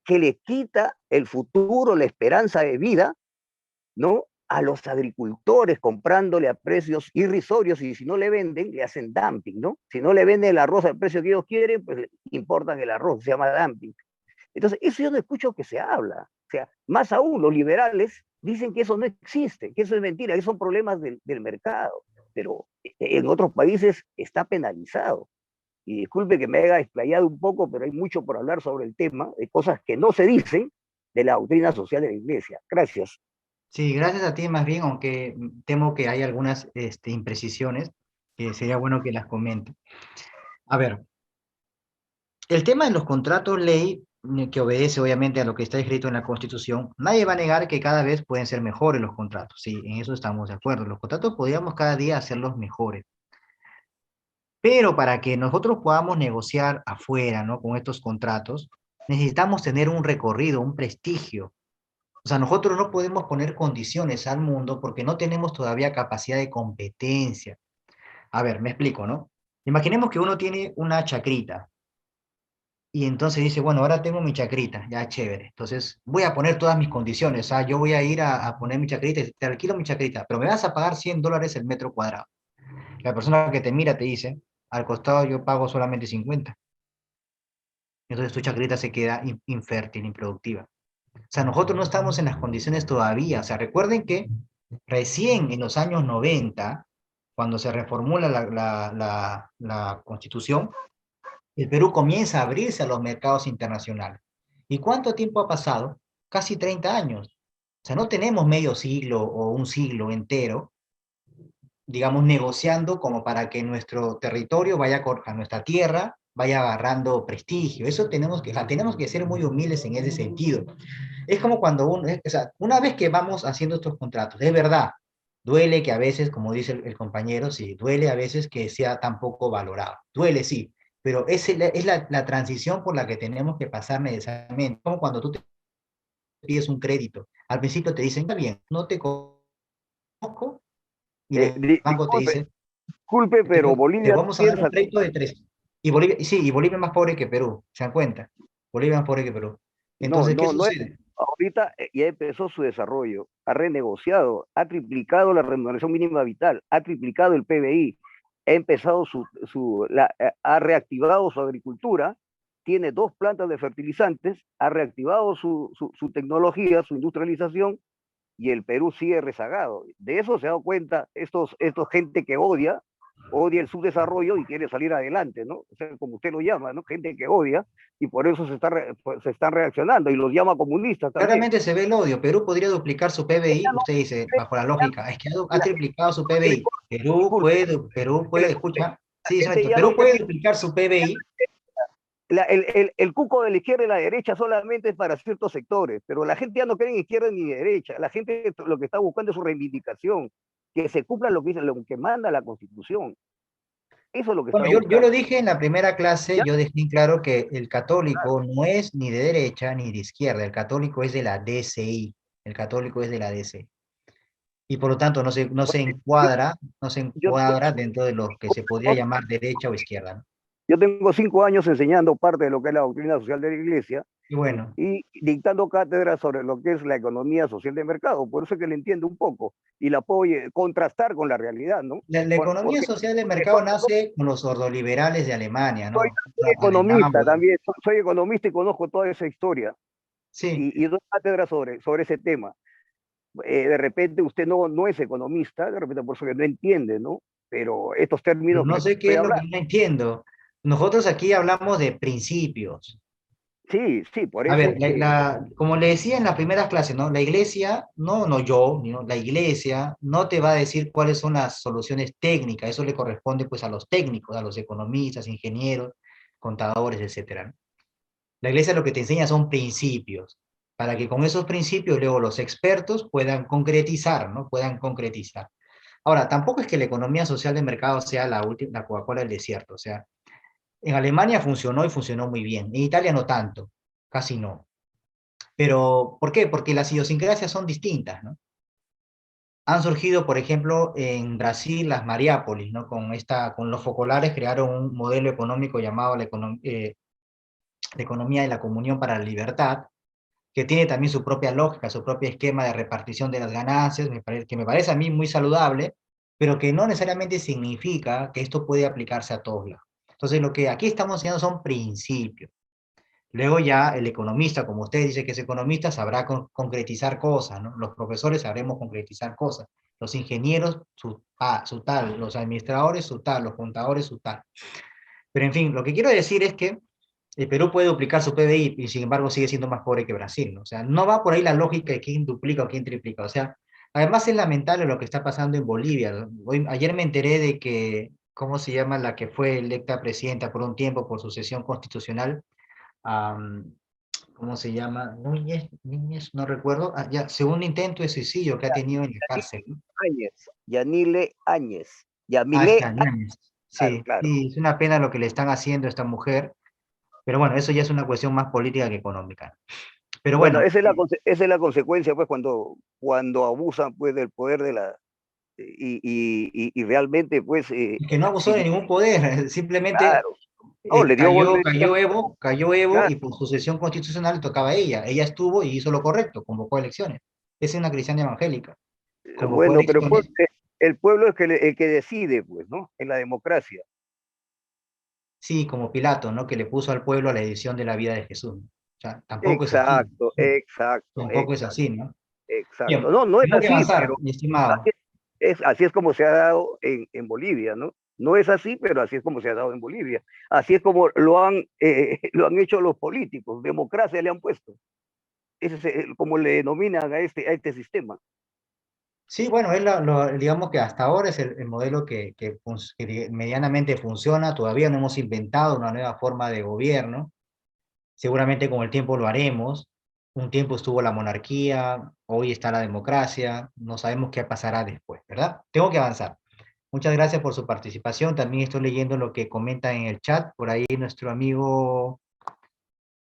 que le quita el futuro, la esperanza de vida, ¿no? A los agricultores comprándole a precios irrisorios y si no le venden, le hacen dumping, ¿no? Si no le venden el arroz al precio que ellos quieren, pues importan el arroz, se llama dumping. Entonces, eso yo no escucho que se habla. O sea, más aún, los liberales dicen que eso no existe, que eso es mentira, que son problemas del mercado. Pero en otros países está penalizado. Y disculpe que me haya explayado un poco, pero hay mucho por hablar sobre el tema, de cosas que no se dicen de la doctrina social de la Iglesia. Gracias. Sí, gracias a ti más bien, aunque temo que hay algunas imprecisiones, que sería bueno que las comente. A ver, el tema de los contratos ley, que obedece obviamente a lo que está escrito en la Constitución, nadie va a negar que cada vez pueden ser mejores los contratos, sí, en eso estamos de acuerdo. Los contratos podríamos cada día hacerlos mejores. Pero para que nosotros podamos negociar afuera, ¿no? Con estos contratos, necesitamos tener un recorrido, un prestigio. O sea, nosotros no podemos poner condiciones al mundo porque no tenemos todavía capacidad de competencia. A ver, me explico, ¿no? Imaginemos que uno tiene una chacrita y entonces dice, bueno, ahora tengo mi chacrita, ya chévere. Entonces voy a poner todas mis condiciones. O sea, yo voy a ir a poner mi chacrita y te alquilo mi chacrita, pero me vas a pagar $100 el metro cuadrado. La persona que te mira te dice, al costado yo pago solamente 50. Entonces tu chacrita se queda infértil, improductiva. O sea, nosotros no estamos en las condiciones todavía. O sea, recuerden que recién en los años 90, cuando se reformula la Constitución, el Perú comienza a abrirse a los mercados internacionales. ¿Y cuánto tiempo ha pasado? Casi 30 años. O sea, no tenemos medio siglo o un siglo entero, digamos, negociando como para que nuestro territorio vaya a nuestra tierra, vaya agarrando prestigio. Eso tenemos que ser muy humildes en ese sentido. Es como cuando o sea, una vez que vamos haciendo estos contratos, es verdad, duele que a veces, como dice el compañero, sí, duele a veces que sea tan poco valorado. Duele, sí, pero es la transición por la que tenemos que pasar necesariamente. Como cuando tú te pides un crédito. Al principio te dicen, está bien, no te conozco, y el banco te Disculpe, dice, disculpe, pero te Bolivia no vamos a dar un piensa como crédito de 3. Y Bolivia, sí, y Bolivia es más pobre que Perú, ¿se dan cuenta? Bolivia es más pobre que Perú. no, Entonces, ¿qué no, no es. sucede? Ahorita ya empezó su desarrollo, ha renegociado, ha triplicado la remuneración mínima vital, ha triplicado el PBI, ha empezado ha reactivado su agricultura, tiene 2 plantas de fertilizantes, ha reactivado su tecnología, su industrialización, y el Perú sigue rezagado. De eso se ha dado cuenta estos gente que odia el subdesarrollo y quiere salir adelante, ¿no? O sea, como usted lo llama, ¿no? Gente que odia y por eso se están reaccionando y los llama comunistas también. Claramente se ve el odio. Perú podría duplicar su PBI, usted dice, bajo la lógica, es que ha triplicado su PBI. Perú puede, escucha, sí, Gente solamente, ya no Perú quiere, puede duplicar su PBI. el cuco de la izquierda y la derecha solamente es para ciertos sectores, pero la gente ya no cree en izquierda ni derecha. La gente lo que está buscando es su reivindicación, que se cumpla lo que manda la Constitución. Eso es lo que Bueno, está yo lo buscando. dije en la primera clase, ¿Ya? yo dejé en claro que el católico no es ni de derecha ni de izquierda, el católico es de la DCI, el católico es de la DCI. Y por lo tanto no se Yo, encuadra dentro de lo que se podría llamar derecha o izquierda, ¿no? yo tengo 5 años enseñando parte de lo que es la doctrina social de la Iglesia Y bueno, y dictando cátedras sobre lo que es la economía social de mercado. Por eso es que le entiendo un poco y la puedo contrastar con la realidad, ¿no? la economía Porque, social del porque mercado nace con los ordoliberales de Alemania, soy, ¿no? soy economista Adenauer, también, soy economista y conozco toda esa historia sí. y doy cátedras sobre ese tema. De repente usted no es economista, de repente por eso que no entiende, ¿no? Pero estos Pero términos que no le sé qué estoy es lo hablando, que no entiendo. Nosotros aquí hablamos de principios. sí, sí, por A eso ver, es que como le decía en las primeras clases, ¿no? La iglesia, no yo, ¿no? La iglesia no te va a decir cuáles son las soluciones técnicas, eso le corresponde pues a los técnicos, a los economistas, ingenieros, contadores, etcétera, ¿no? La iglesia lo que te enseña son principios, para que con esos principios luego los expertos puedan concretizar, ¿no? Puedan concretizar. Ahora, tampoco es que la economía social de mercado sea la Coca-Cola del desierto, o sea, en Alemania funcionó y funcionó muy bien, en Italia no tanto, casi no. Pero, ¿por qué? Porque las idiosincrasias son distintas, ¿no? Han surgido, por ejemplo, en Brasil las Mariápolis, ¿no? Con los focolares crearon un modelo económico llamado la economía de la comunión para la libertad, que tiene también su propia lógica, su propio esquema de repartición de las ganancias, que me parece a mí muy saludable, pero que no necesariamente significa que esto puede aplicarse a todos lados. Entonces, lo que aquí estamos haciendo son principios. Luego ya el economista, como usted dice que es economista, sabrá concretizar cosas, ¿no? Los profesores sabremos concretizar cosas. Los ingenieros, su tal, los administradores, su tal, los contadores, su tal. Pero en fin, lo que quiero decir es que el Perú puede duplicar su PBI y sin embargo sigue siendo más pobre que Brasil, ¿no? O sea, no va por ahí la lógica de quién duplica o quién triplica. O sea, además es lamentable lo que está pasando en Bolivia, ¿no? Ayer me enteré de que, ¿cómo se llama la que fue electa presidenta por un tiempo por sucesión constitucional? Um, ¿Cómo se llama? Núñez, no recuerdo. Ah, ya, segundo intento de suicidio que ha tenido en la cárcel, ¿no? Áñez, Yanile Áñez, Ah, Yamilé está, Áñez, Núñez. claro, Sí, claro. sí, es una pena lo que le están haciendo a esta mujer, pero bueno, eso ya es una cuestión más política que económica. Pero Bueno, bueno, esa es la consecuencia, pues, cuando abusan, pues, del poder de la, y realmente, pues, que no abusó de sin, ningún poder, simplemente claro, no, cayó Evo claro, y por sucesión constitucional le tocaba a ella. Ella estuvo y hizo lo correcto, convocó elecciones. Es una cristiana evangélica, convocó bueno, pero elecciones. el pueblo es el que decide, pues, ¿no? En la democracia. Sí, como Pilato, ¿no? Que le puso al pueblo la edición de la vida de Jesús. O sea, tampoco es así. Exacto, exacto, Tampoco es exacto, así, ¿no? exacto. Bien, No, no es tengo que así, avanzar, pero mi así estimado. así es como se ha dado en Bolivia, ¿no? No es así, pero así es como se ha dado en Bolivia. Así es como lo han hecho los políticos, democracia le han puesto. Ese es como le denominan a este sistema. Sí, bueno, es digamos que hasta ahora es el modelo que medianamente funciona. Todavía no hemos inventado una nueva forma de gobierno. Seguramente con el tiempo lo haremos. Un tiempo estuvo la monarquía, hoy está la democracia. No sabemos qué pasará después, ¿verdad? Tengo que avanzar. Muchas gracias por su participación. También estoy leyendo lo que comenta en el chat. Por ahí nuestro amigo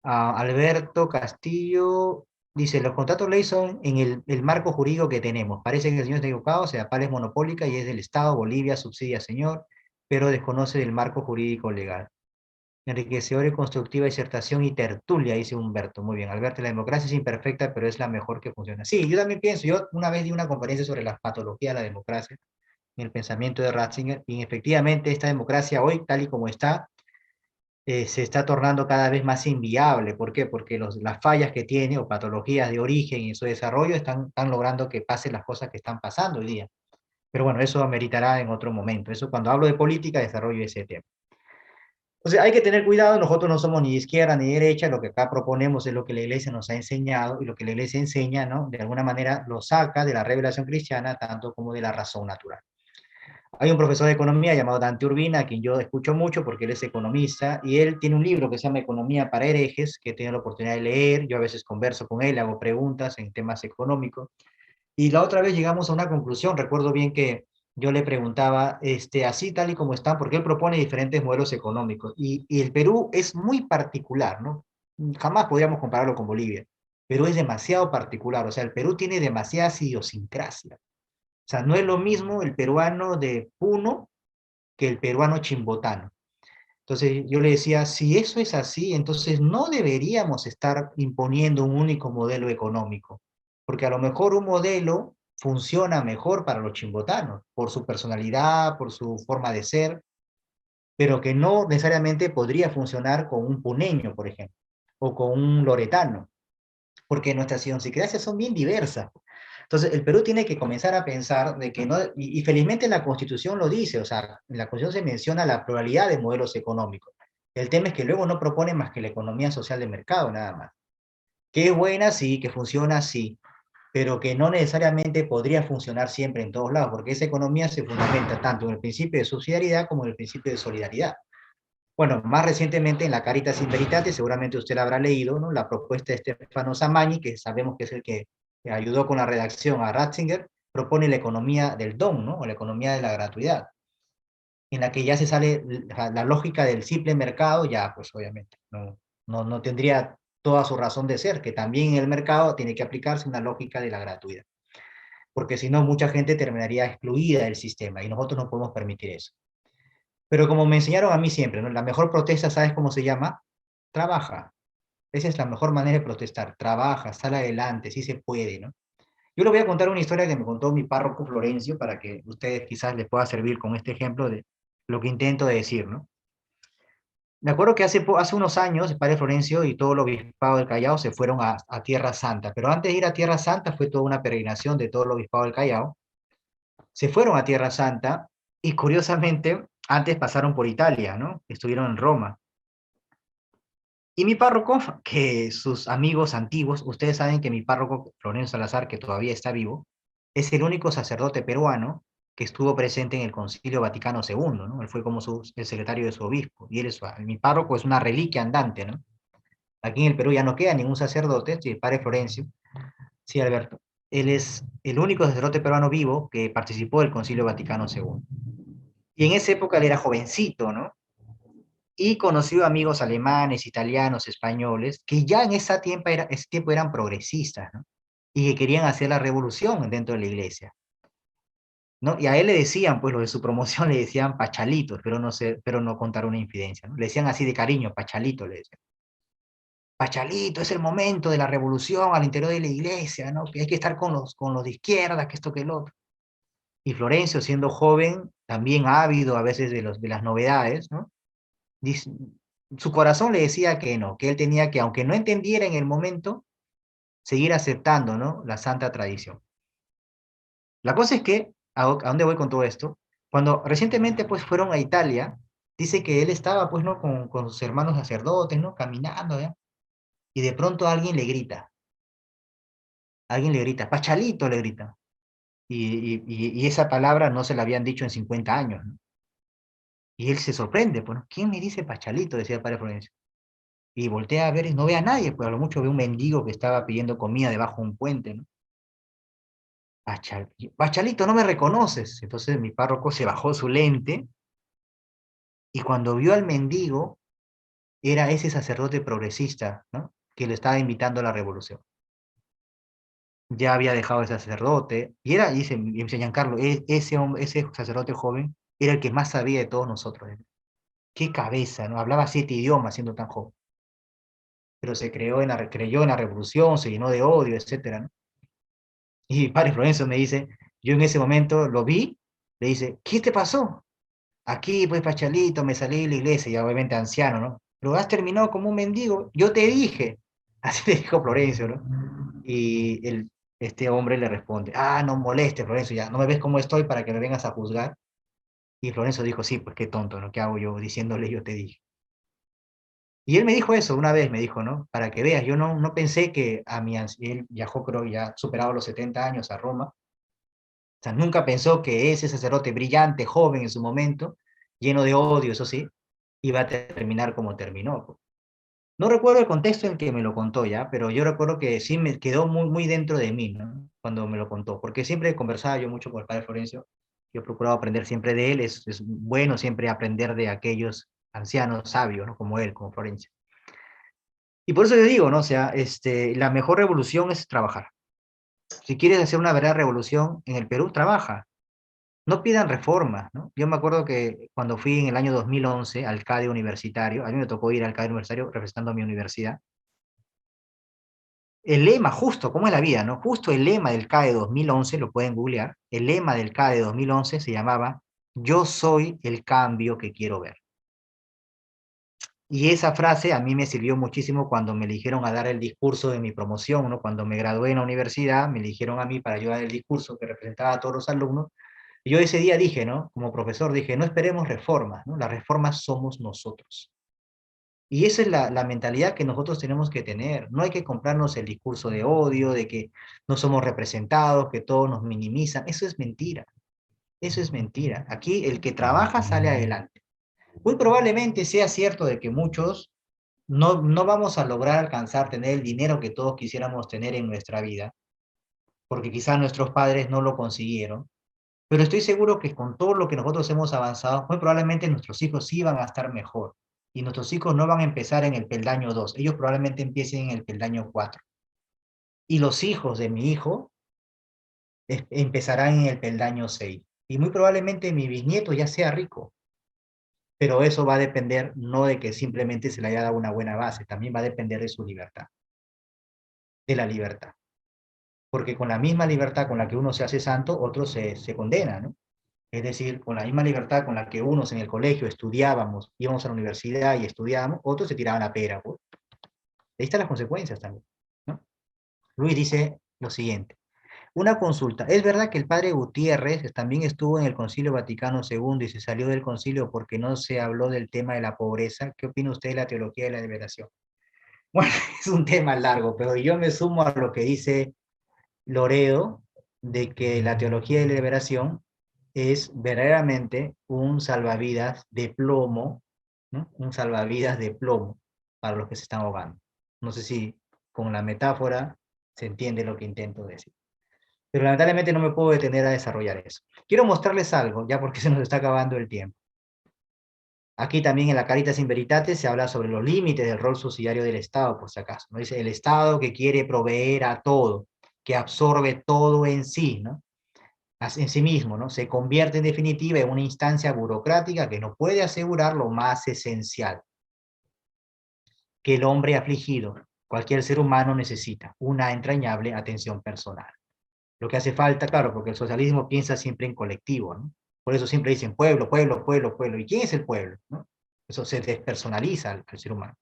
Alberto Castillo dice, los contratos ley son en el marco jurídico que tenemos. Parece que el señor está equivocado, Sedapal es monopólica y es del Estado, Bolivia subsidia, señor, pero desconoce del marco jurídico legal. Enriquecedora y constructiva disertación y tertulia, dice Humberto. Muy bien, Alberto, la democracia es imperfecta, pero es la mejor que funciona. Sí, yo también pienso, yo una vez di una conferencia sobre las patologías de la democracia, en el pensamiento de Ratzinger, y efectivamente esta democracia hoy, tal y como está, se está tornando cada vez más inviable. ¿Por qué? Porque las fallas que tiene o patologías de origen y su desarrollo están logrando que pasen las cosas que están pasando hoy día. Pero bueno, eso ameritará en otro momento. Eso cuando hablo de política, desarrollo ese tema. Entonces hay que tener cuidado, nosotros no somos ni de izquierda ni de derecha, lo que acá proponemos es lo que la iglesia nos ha enseñado y lo que la iglesia enseña, ¿no? De alguna manera lo saca de la revelación cristiana tanto como de la razón natural. Hay un profesor de economía llamado Dante Urbina, a quien yo escucho mucho porque él es economista, y él tiene un libro que se llama Economía para herejes, que he tenido la oportunidad de leer, yo a veces converso con él, hago preguntas en temas económicos, y la otra vez llegamos a una conclusión, recuerdo bien que yo le preguntaba, así tal y como están, porque él propone diferentes modelos económicos, y el Perú es muy particular, ¿no? Jamás podríamos compararlo con Bolivia, pero es demasiado particular, o sea, el Perú tiene demasiadas idiosincrasias. O sea, no es lo mismo el peruano de Puno que el peruano chimbotano. Entonces yo le decía, si eso es así, entonces no deberíamos estar imponiendo un único modelo económico, porque a lo mejor un modelo funciona mejor para los chimbotanos, por su personalidad, por su forma de ser, pero que no necesariamente podría funcionar con un puneño, por ejemplo, o con un loretano, porque nuestras idiosincrasias son bien diversas. Entonces, el Perú tiene que comenzar a pensar de que no, y felizmente la Constitución lo dice, o sea, en la Constitución se menciona la pluralidad de modelos económicos. El tema es que luego no propone más que la economía social de mercado, nada más. Que es buena, sí, que funciona, sí, pero que no necesariamente podría funcionar siempre en todos lados, porque esa economía se fundamenta tanto en el principio de subsidiariedad como en el principio de solidaridad. Bueno, más recientemente en la Caritas in Veritate, seguramente usted la habrá leído, ¿no? La propuesta de Stefano Samani, que sabemos que es el que ayudó con la redacción a Ratzinger, propone la economía del don, ¿no? O la economía de la gratuidad, en la que ya se sale la lógica del simple mercado, ya pues obviamente no tendría toda su razón de ser, que también en el mercado tiene que aplicarse una lógica de la gratuidad, porque si no mucha gente terminaría excluida del sistema y nosotros no podemos permitir eso. Pero como me enseñaron a mí siempre, ¿no? La mejor protesta, ¿sabes cómo se llama? Trabaja. Esa es la mejor manera de protestar. Trabaja, sale adelante, sí se puede, ¿no? Yo le voy a contar una historia que me contó mi párroco Florencio para que ustedes quizás les pueda servir con este ejemplo de lo que intento de decir, ¿no? Me acuerdo que hace unos años el padre Florencio y todo el obispado del Callao se fueron a Tierra Santa, pero antes de ir a Tierra Santa fue toda una peregrinación de todo el obispado del Callao. Se fueron a Tierra Santa y curiosamente antes pasaron por Italia, ¿no? Estuvieron en Roma. Y mi párroco, que sus amigos antiguos, ustedes saben que mi párroco, Florencio Salazar, que todavía está vivo, es el único sacerdote peruano que estuvo presente en el Concilio Vaticano II, ¿no? Él fue como el secretario de su obispo, y mi párroco es una reliquia andante, ¿no? Aquí en el Perú ya no queda ningún sacerdote, sí, el padre Florencio, sí, Alberto, él es el único sacerdote peruano vivo que participó del Concilio Vaticano II. Y en esa época él era jovencito, ¿no? Y conoció amigos alemanes, italianos, españoles, que ya en ese tiempo eran progresistas, ¿no? Y que querían hacer la revolución dentro de la iglesia, ¿no? Y a él le decían, pues los de su promoción le decían pachalitos, pero no sé, pero no contar una infidencia, ¿no? Le decían así de cariño, pachalito, le decían. Pachalito, es el momento de la revolución al interior de la iglesia, ¿no? Que hay que estar con los de izquierda, que esto, que el otro. Y Florencio, siendo joven, también ávido a veces de las novedades, ¿no? Dice, su corazón le decía que no, que él tenía que, aunque no entendiera en el momento, seguir aceptando, ¿no?, la santa tradición. La cosa es que, ¿a dónde voy con todo esto? Cuando recientemente pues fueron a Italia, dice que él estaba pues, ¿no?, con sus hermanos sacerdotes, ¿no?, caminando, ¿ya? Y de pronto alguien le grita, Pachalito le grita. Y esa palabra no se la habían dicho en 50 años, ¿no? Y él se sorprende, pues, ¿no? ¿Quién me dice Pachalito?, decía el padre Florencio. Y voltea a ver y no ve a nadie, pues a lo mucho ve un mendigo que estaba pidiendo comida debajo de un puente, ¿no? Pachalito, no me reconoces. Entonces mi párroco se bajó su lente y cuando vio al mendigo, era ese sacerdote progresista, ¿no?, que le estaba invitando a la revolución. Ya había dejado ese sacerdote, y dice Giancarlo, ese sacerdote joven era el que más sabía de todos nosotros. Qué cabeza, ¿no? Hablaba 7 idiomas siendo tan joven. Pero creyó en la revolución, se llenó de odio, etcétera, ¿no? Y padre Florencio me dice, yo en ese momento lo vi, le dice, ¿qué te pasó? Aquí, pues, Pachalito, me salí de la iglesia, ya obviamente anciano, ¿no? Pero has terminado como un mendigo, yo te dije. Así le dijo Florencio, ¿no? Y este hombre le responde, no molestes, Florencio, ya, ¿no me ves cómo estoy para que me vengas a juzgar? Y Florencio dijo, sí, pues qué tonto, ¿no? ¿Qué hago yo diciéndole yo te dije? Y él me dijo eso una vez, me dijo, ¿no? Para que veas, yo no pensé que él viajó, creo, ya superado los 70 años a Roma. O sea, nunca pensó que ese sacerdote brillante, joven en su momento, lleno de odio, eso sí, iba a terminar como terminó, pues. No recuerdo el contexto en que me lo contó ya, pero yo recuerdo que sí me quedó muy, muy dentro de mí, ¿no?, cuando me lo contó, porque siempre conversaba yo mucho con el padre Florencio, yo he procurado aprender siempre de él, es bueno siempre aprender de aquellos ancianos sabios, ¿no?, como él, como Florencio. Y por eso yo digo, ¿no? O sea, la mejor revolución es trabajar. Si quieres hacer una verdadera revolución en el Perú, trabaja. No pidan reformas, ¿no? Yo me acuerdo que cuando fui en el año 2011 al CADE universitario, a mí me tocó ir al CADE universitario representando a mi universidad. El lema, justo, ¿cómo es la vida, no? Justo el lema del CADE 2011, lo pueden googlear, el lema del CADE 2011 se llamaba Yo soy el cambio que quiero ver. Y esa frase a mí me sirvió muchísimo cuando me eligieron a dar el discurso de mi promoción, ¿no? Cuando me gradué en la universidad, me eligieron a mí para yo dar el discurso que representaba a todos los alumnos. Y yo ese día dije, ¿no? Como profesor dije, no esperemos reformas, ¿no? Las reformas somos nosotros. Y esa es la mentalidad que nosotros tenemos que tener. No hay que comprarnos el discurso de odio, de que no somos representados, que todos nos minimizan. Eso es mentira. Eso es mentira. Aquí el que trabaja sale adelante. Muy probablemente sea cierto de que muchos no vamos a lograr alcanzar tener el dinero que todos quisiéramos tener en nuestra vida, porque quizás nuestros padres no lo consiguieron, pero estoy seguro que con todo lo que nosotros hemos avanzado, muy probablemente nuestros hijos sí van a estar mejor, y nuestros hijos no van a empezar en el peldaño 2, ellos probablemente empiecen en el peldaño 4, y los hijos de mi hijo empezarán en el peldaño 6, y muy probablemente mi bisnieto ya sea rico, pero eso va a depender no de que simplemente se le haya dado una buena base, también va a depender de su libertad, de la libertad. Porque con la misma libertad con la que uno se hace santo, otro se condena, ¿no? Es decir, con la misma libertad con la que unos en el colegio estudiábamos, íbamos a la universidad y estudiábamos, otros se tiraban la pera, pues. Ahí están las consecuencias también, ¿no? Luis dice lo siguiente. Una consulta. ¿Es verdad que el padre Gutiérrez también estuvo en el Concilio Vaticano II y se salió del concilio porque no se habló del tema de la pobreza? ¿Qué opina usted de la teología de la liberación? Bueno, es un tema largo, pero yo me sumo a lo que dice Loredo, de que la teología de la liberación es verdaderamente un salvavidas de plomo, ¿no? Un salvavidas de plomo para los que se están ahogando. No sé si con la metáfora se entiende lo que intento decir. Pero lamentablemente no me puedo detener a desarrollar eso. Quiero mostrarles algo, ya porque se nos está acabando el tiempo. Aquí también en la Caritas in Veritate se habla sobre los límites del rol subsidiario del Estado, por si acaso, ¿no? Dice el Estado que quiere proveer a todo, que absorbe todo en sí, ¿no? En sí mismo, ¿no? Se convierte en definitiva en una instancia burocrática que no puede asegurar lo más esencial, que el hombre afligido, cualquier ser humano necesita, una entrañable atención personal. Lo que hace falta, claro, porque el socialismo piensa siempre en colectivo, ¿no? Por eso siempre dicen pueblo, pueblo, pueblo, pueblo. ¿Y quién es el pueblo? ¿No? Eso se despersonaliza al ser humano.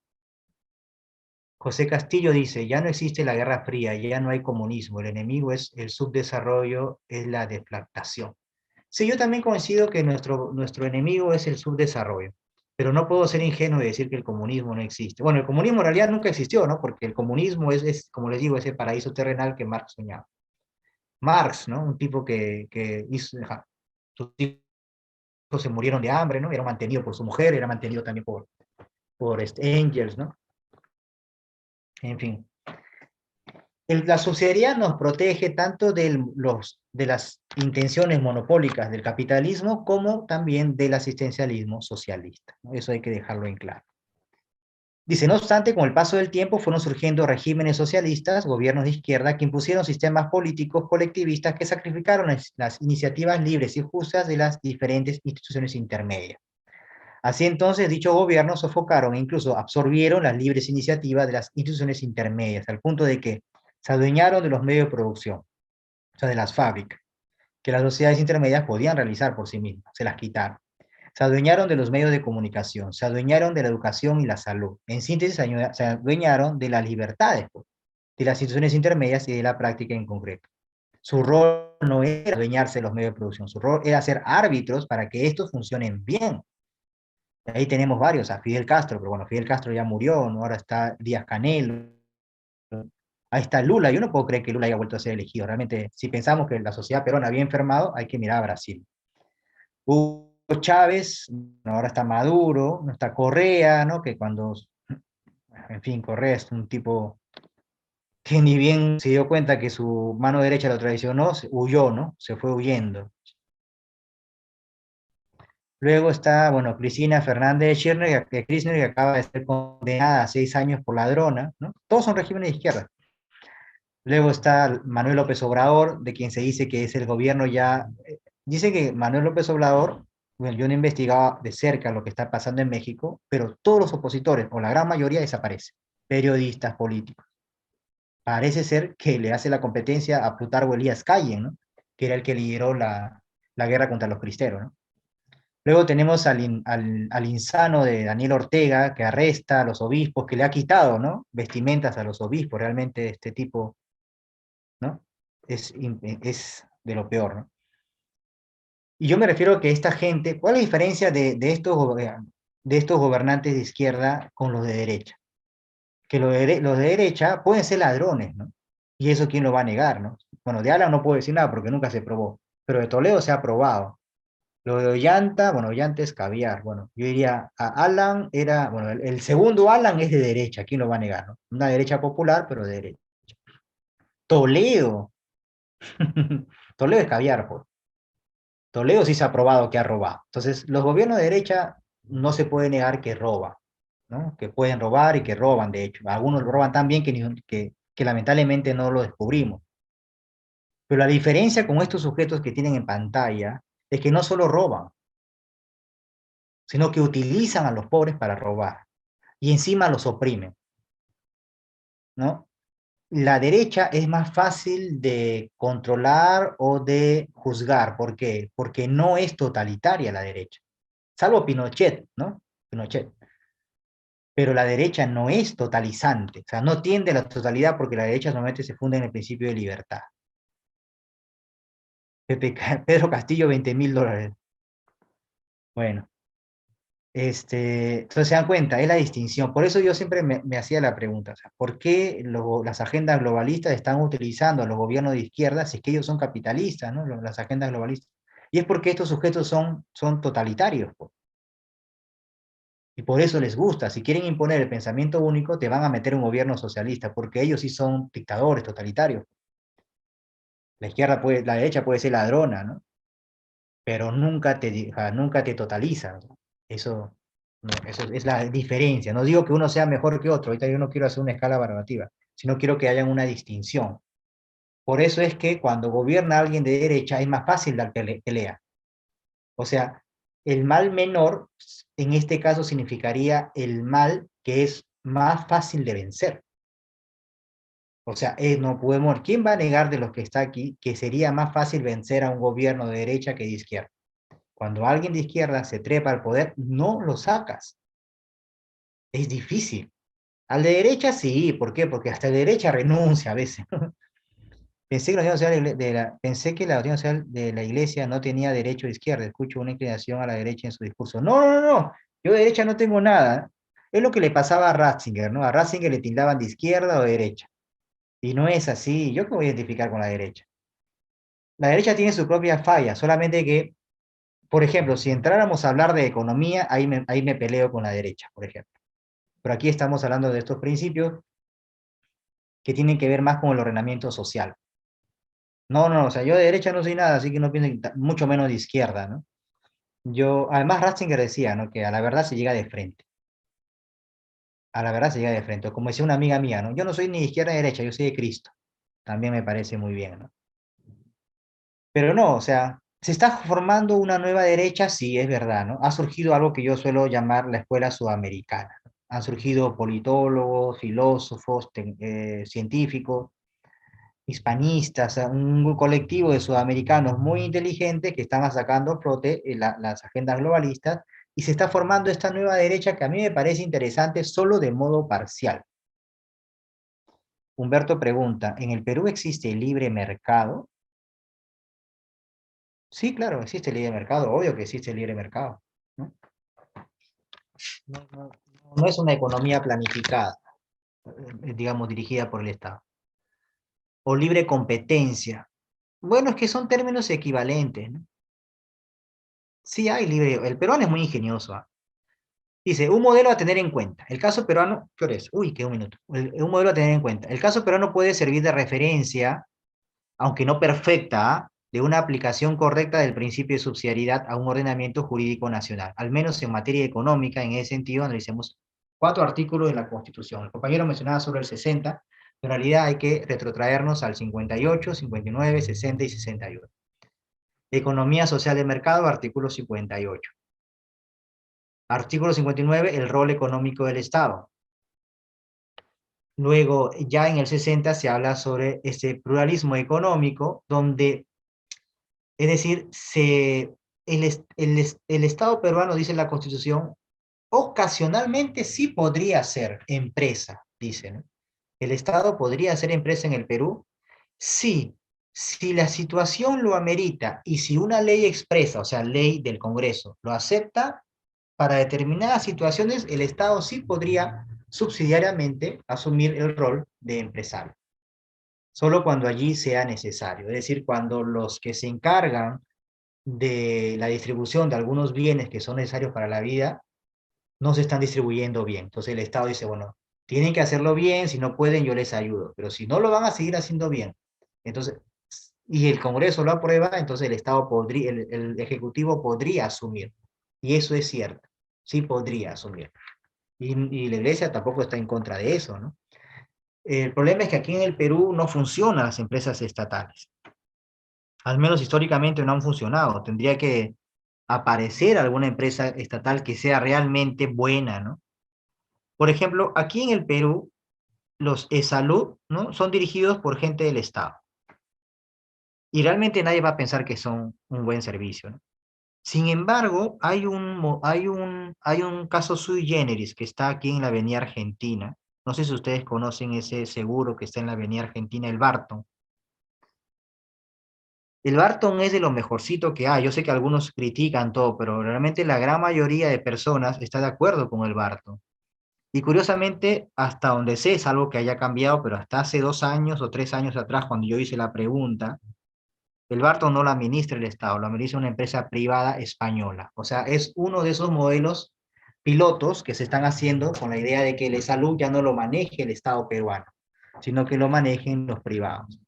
José Castillo dice, ya no existe la Guerra Fría, ya no hay comunismo, el enemigo es el subdesarrollo, es la deflactación. Sí, yo también coincido que nuestro enemigo es el subdesarrollo, pero no puedo ser ingenuo y decir que el comunismo no existe. Bueno, el comunismo en realidad nunca existió, ¿no? Porque el comunismo como les digo, ese paraíso terrenal que Marx soñaba. Marx, ¿no? Un tipo que hizo, sus hijos se murieron de hambre, ¿no? Era mantenido por su mujer, era mantenido también por Engels, ¿no? En fin. La subsidiariedad nos protege tanto de las intenciones monopólicas del capitalismo como también del asistencialismo socialista, ¿no? Eso hay que dejarlo en claro. Dice, no obstante, con el paso del tiempo fueron surgiendo regímenes socialistas, gobiernos de izquierda, que impusieron sistemas políticos colectivistas que sacrificaron las iniciativas libres y justas de las diferentes instituciones intermedias. Así entonces, dichos gobiernos sofocaron e incluso absorbieron las libres iniciativas de las instituciones intermedias, al punto de que se adueñaron de los medios de producción, o sea, de las fábricas, que las sociedades intermedias podían realizar por sí mismas, se las quitaron. Se adueñaron de los medios de comunicación, se adueñaron de la educación y la salud. En síntesis, se adueñaron de las libertades, pues, de las instituciones intermedias y de la práctica en concreto. Su rol no era adueñarse de los medios de producción, su rol era ser árbitros para que estos funcionen bien. Ahí tenemos varios, a Fidel Castro, pero bueno, Fidel Castro ya murió, ¿no? Ahora está Díaz-Canel, ahí está Lula. Yo no puedo creer que Lula haya vuelto a ser elegido. Realmente, si pensamos que la sociedad peruana había enfermado, hay que mirar a Brasil. Hugo Chávez, bueno, ahora está Maduro, no está Correa, ¿no? Que cuando, en fin, Correa es un tipo que ni bien se dio cuenta que su mano derecha lo traicionó, huyó, ¿no? Se fue huyendo. Luego está, bueno, Cristina Fernández de Kirchner, que acaba de ser condenada a 6 años por ladrona, ¿no? Todos son regímenes de izquierda. Luego está Manuel López Obrador, de quien se dice que es el gobierno ya. Dice que Manuel López Obrador, bueno, yo no he investigado de cerca lo que está pasando en México, pero todos los opositores, o la gran mayoría, desaparecen. Periodistas, políticos. Parece ser que le hace la competencia a Plutarco Elías Callen, ¿no? Que era el que lideró la guerra contra los cristeros, ¿no? Luego tenemos al insano de Daniel Ortega, que arresta a los obispos, que le ha quitado, ¿no? Vestimentas a los obispos. Realmente este tipo, ¿no? Es de lo peor, ¿no? Y yo me refiero a que esta gente, ¿cuál es la diferencia de estos gobernantes de izquierda con los de derecha? Que los de derecha pueden ser ladrones, ¿no? Y eso quién lo va a negar, ¿no? Bueno, de Alan no puedo decir nada porque nunca se probó, pero de Toledo se ha probado. Lo de Ollanta, bueno, Ollanta es caviar. Bueno, yo diría, a Alan era, bueno, el segundo Alan es de derecha, ¿quién lo va a negar, no? Una derecha popular, pero de derecha. Toledo. Toledo es caviar, pues. Toledo sí se ha probado que ha robado. Entonces, los gobiernos de derecha no se puede negar que roban, ¿no? Que pueden robar y que roban, de hecho. Algunos roban tan bien que lamentablemente no lo descubrimos. Pero la diferencia con estos sujetos que tienen en pantalla es que no solo roban, sino que utilizan a los pobres para robar y encima los oprimen, ¿no? La derecha es más fácil de controlar o de juzgar. ¿Por qué? Porque no es totalitaria la derecha. Salvo Pinochet, ¿no? Pinochet. Pero la derecha no es totalizante, o sea, no tiende a la totalidad porque la derecha normalmente se funda en el principio de libertad. Pedro Castillo, $20.000. Bueno, entonces se dan cuenta, es la distinción. Por eso yo siempre me hacía la pregunta, o sea, ¿por qué las agendas globalistas están utilizando a los gobiernos de izquierda si es que ellos son capitalistas, ¿no? Las agendas globalistas. Y es porque estos sujetos son totalitarios, pues. Y por eso les gusta. Si quieren imponer el pensamiento único, te van a meter un gobierno socialista, porque ellos sí son dictadores, totalitarios. La derecha puede ser ladrona, ¿no? Pero nunca te totaliza, ¿no? Eso, no, eso es la diferencia. No digo que uno sea mejor que otro. Ahorita yo no quiero hacer una escala valorativa, sino quiero que haya una distinción. Por eso es que cuando gobierna alguien de derecha es más fácil dar pelea. O sea, el mal menor, en este caso, significaría el mal que es más fácil de vencer. O sea, no podemos, ¿quién va a negar de los que está aquí que sería más fácil vencer a un gobierno de derecha que de izquierda? Cuando alguien de izquierda se trepa al poder, no lo sacas. Es difícil. Al de derecha sí, ¿por qué? Porque hasta de derecha renuncia a veces. Pensé que la Doctrina Social pensé que la Doctrina Social de la Iglesia no tenía derecho a izquierda. Escucho una inclinación a la derecha en su discurso. No, no, no, no. Yo de derecha no tengo nada. Es lo que le pasaba a Ratzinger, ¿no? A Ratzinger le tildaban de izquierda o de derecha. Y no es así. ¿Yo qué voy a identificar con la derecha? La derecha tiene su propia falla, solamente que, por ejemplo, si entráramos a hablar de economía, ahí me peleo con la derecha, por ejemplo. Pero aquí estamos hablando de estos principios que tienen que ver más con el ordenamiento social. No, no, o sea, yo de derecha no soy nada, así que no pienso mucho menos de izquierda, ¿no? Además Ratzinger decía, ¿no? Que a la verdad se llega de frente. A la verdad se llega de frente. O como decía una amiga mía, ¿no? Yo no soy ni de izquierda ni de derecha, yo soy de Cristo. También me parece muy bien, ¿no? Pero no, o sea, se está formando una nueva derecha, sí, es verdad, ¿no? Ha surgido algo que yo suelo llamar la escuela sudamericana, ¿no? Han surgido politólogos, filósofos, científicos, hispanistas, un colectivo de sudamericanos muy inteligentes que están sacando a flote las agendas globalistas y se está formando esta nueva derecha que a mí me parece interesante solo de modo parcial. Humberto pregunta, ¿en el Perú existe el libre mercado? Sí, claro, existe el libre mercado, obvio que existe el libre mercado, ¿no? No, no, no es una economía planificada, digamos, dirigida por el Estado. O libre competencia. Bueno, es que son términos equivalentes, ¿no? Sí hay libre, el peruano es muy ingenioso, ¿ah? Dice, un modelo a tener en cuenta. El caso peruano, ¿qué hora es? Uy, qué un minuto. Un modelo a tener en cuenta. El caso peruano puede servir de referencia, aunque no perfecta, ¿ah? De una aplicación correcta del principio de subsidiariedad a un ordenamiento jurídico nacional. Al menos en materia económica, en ese sentido, analicemos 4 artículos de la Constitución. El compañero mencionaba sobre el 60, pero en realidad hay que retrotraernos al 58, 59, 60 y 61. Economía social de mercado, artículo 58. Artículo 59, el rol económico del Estado. Luego, ya en el 60 se habla sobre ese pluralismo económico, donde, es decir, el Estado peruano, dice la Constitución, ocasionalmente sí podría ser empresa, dice, ¿no? El Estado podría ser empresa en el Perú, sí, si la situación lo amerita y si una ley expresa, o sea, ley del Congreso, lo acepta, para determinadas situaciones el Estado sí podría subsidiariamente asumir el rol de empresario, solo cuando allí sea necesario, es decir, cuando los que se encargan de la distribución de algunos bienes que son necesarios para la vida no se están distribuyendo bien. Entonces el Estado dice, bueno, tienen que hacerlo bien, si no pueden yo les ayudo, pero si no lo van a seguir haciendo bien, entonces, y el Congreso lo aprueba, entonces el Estado podría, el Ejecutivo podría asumir, y eso es cierto, sí podría asumir. Y la Iglesia tampoco está en contra de eso, ¿no? El problema es que aquí en el Perú no funcionan las empresas estatales. Al menos históricamente no han funcionado. Tendría que aparecer alguna empresa estatal que sea realmente buena, ¿no? Por ejemplo, aquí en el Perú, los e-salud, ¿no? Son dirigidos por gente del Estado. Y realmente nadie va a pensar que son un buen servicio, ¿no? Sin embargo, hay un caso sui generis que está aquí en la Avenida Argentina. No sé si ustedes conocen ese seguro que está en la Avenida Argentina, el Barton. El Barton es de lo mejorcito que hay. Yo sé que algunos critican todo, pero realmente la gran mayoría de personas está de acuerdo con el Barton. Y curiosamente, hasta donde sé, es algo que haya cambiado, pero hasta hace 2 años o 3 años atrás, cuando yo hice la pregunta, el Barton no lo administra el Estado, lo administra una empresa privada española. O sea, es uno de esos modelos pilotos que se están haciendo con la idea de que la salud ya no lo maneje el Estado peruano, sino que lo manejen los privados.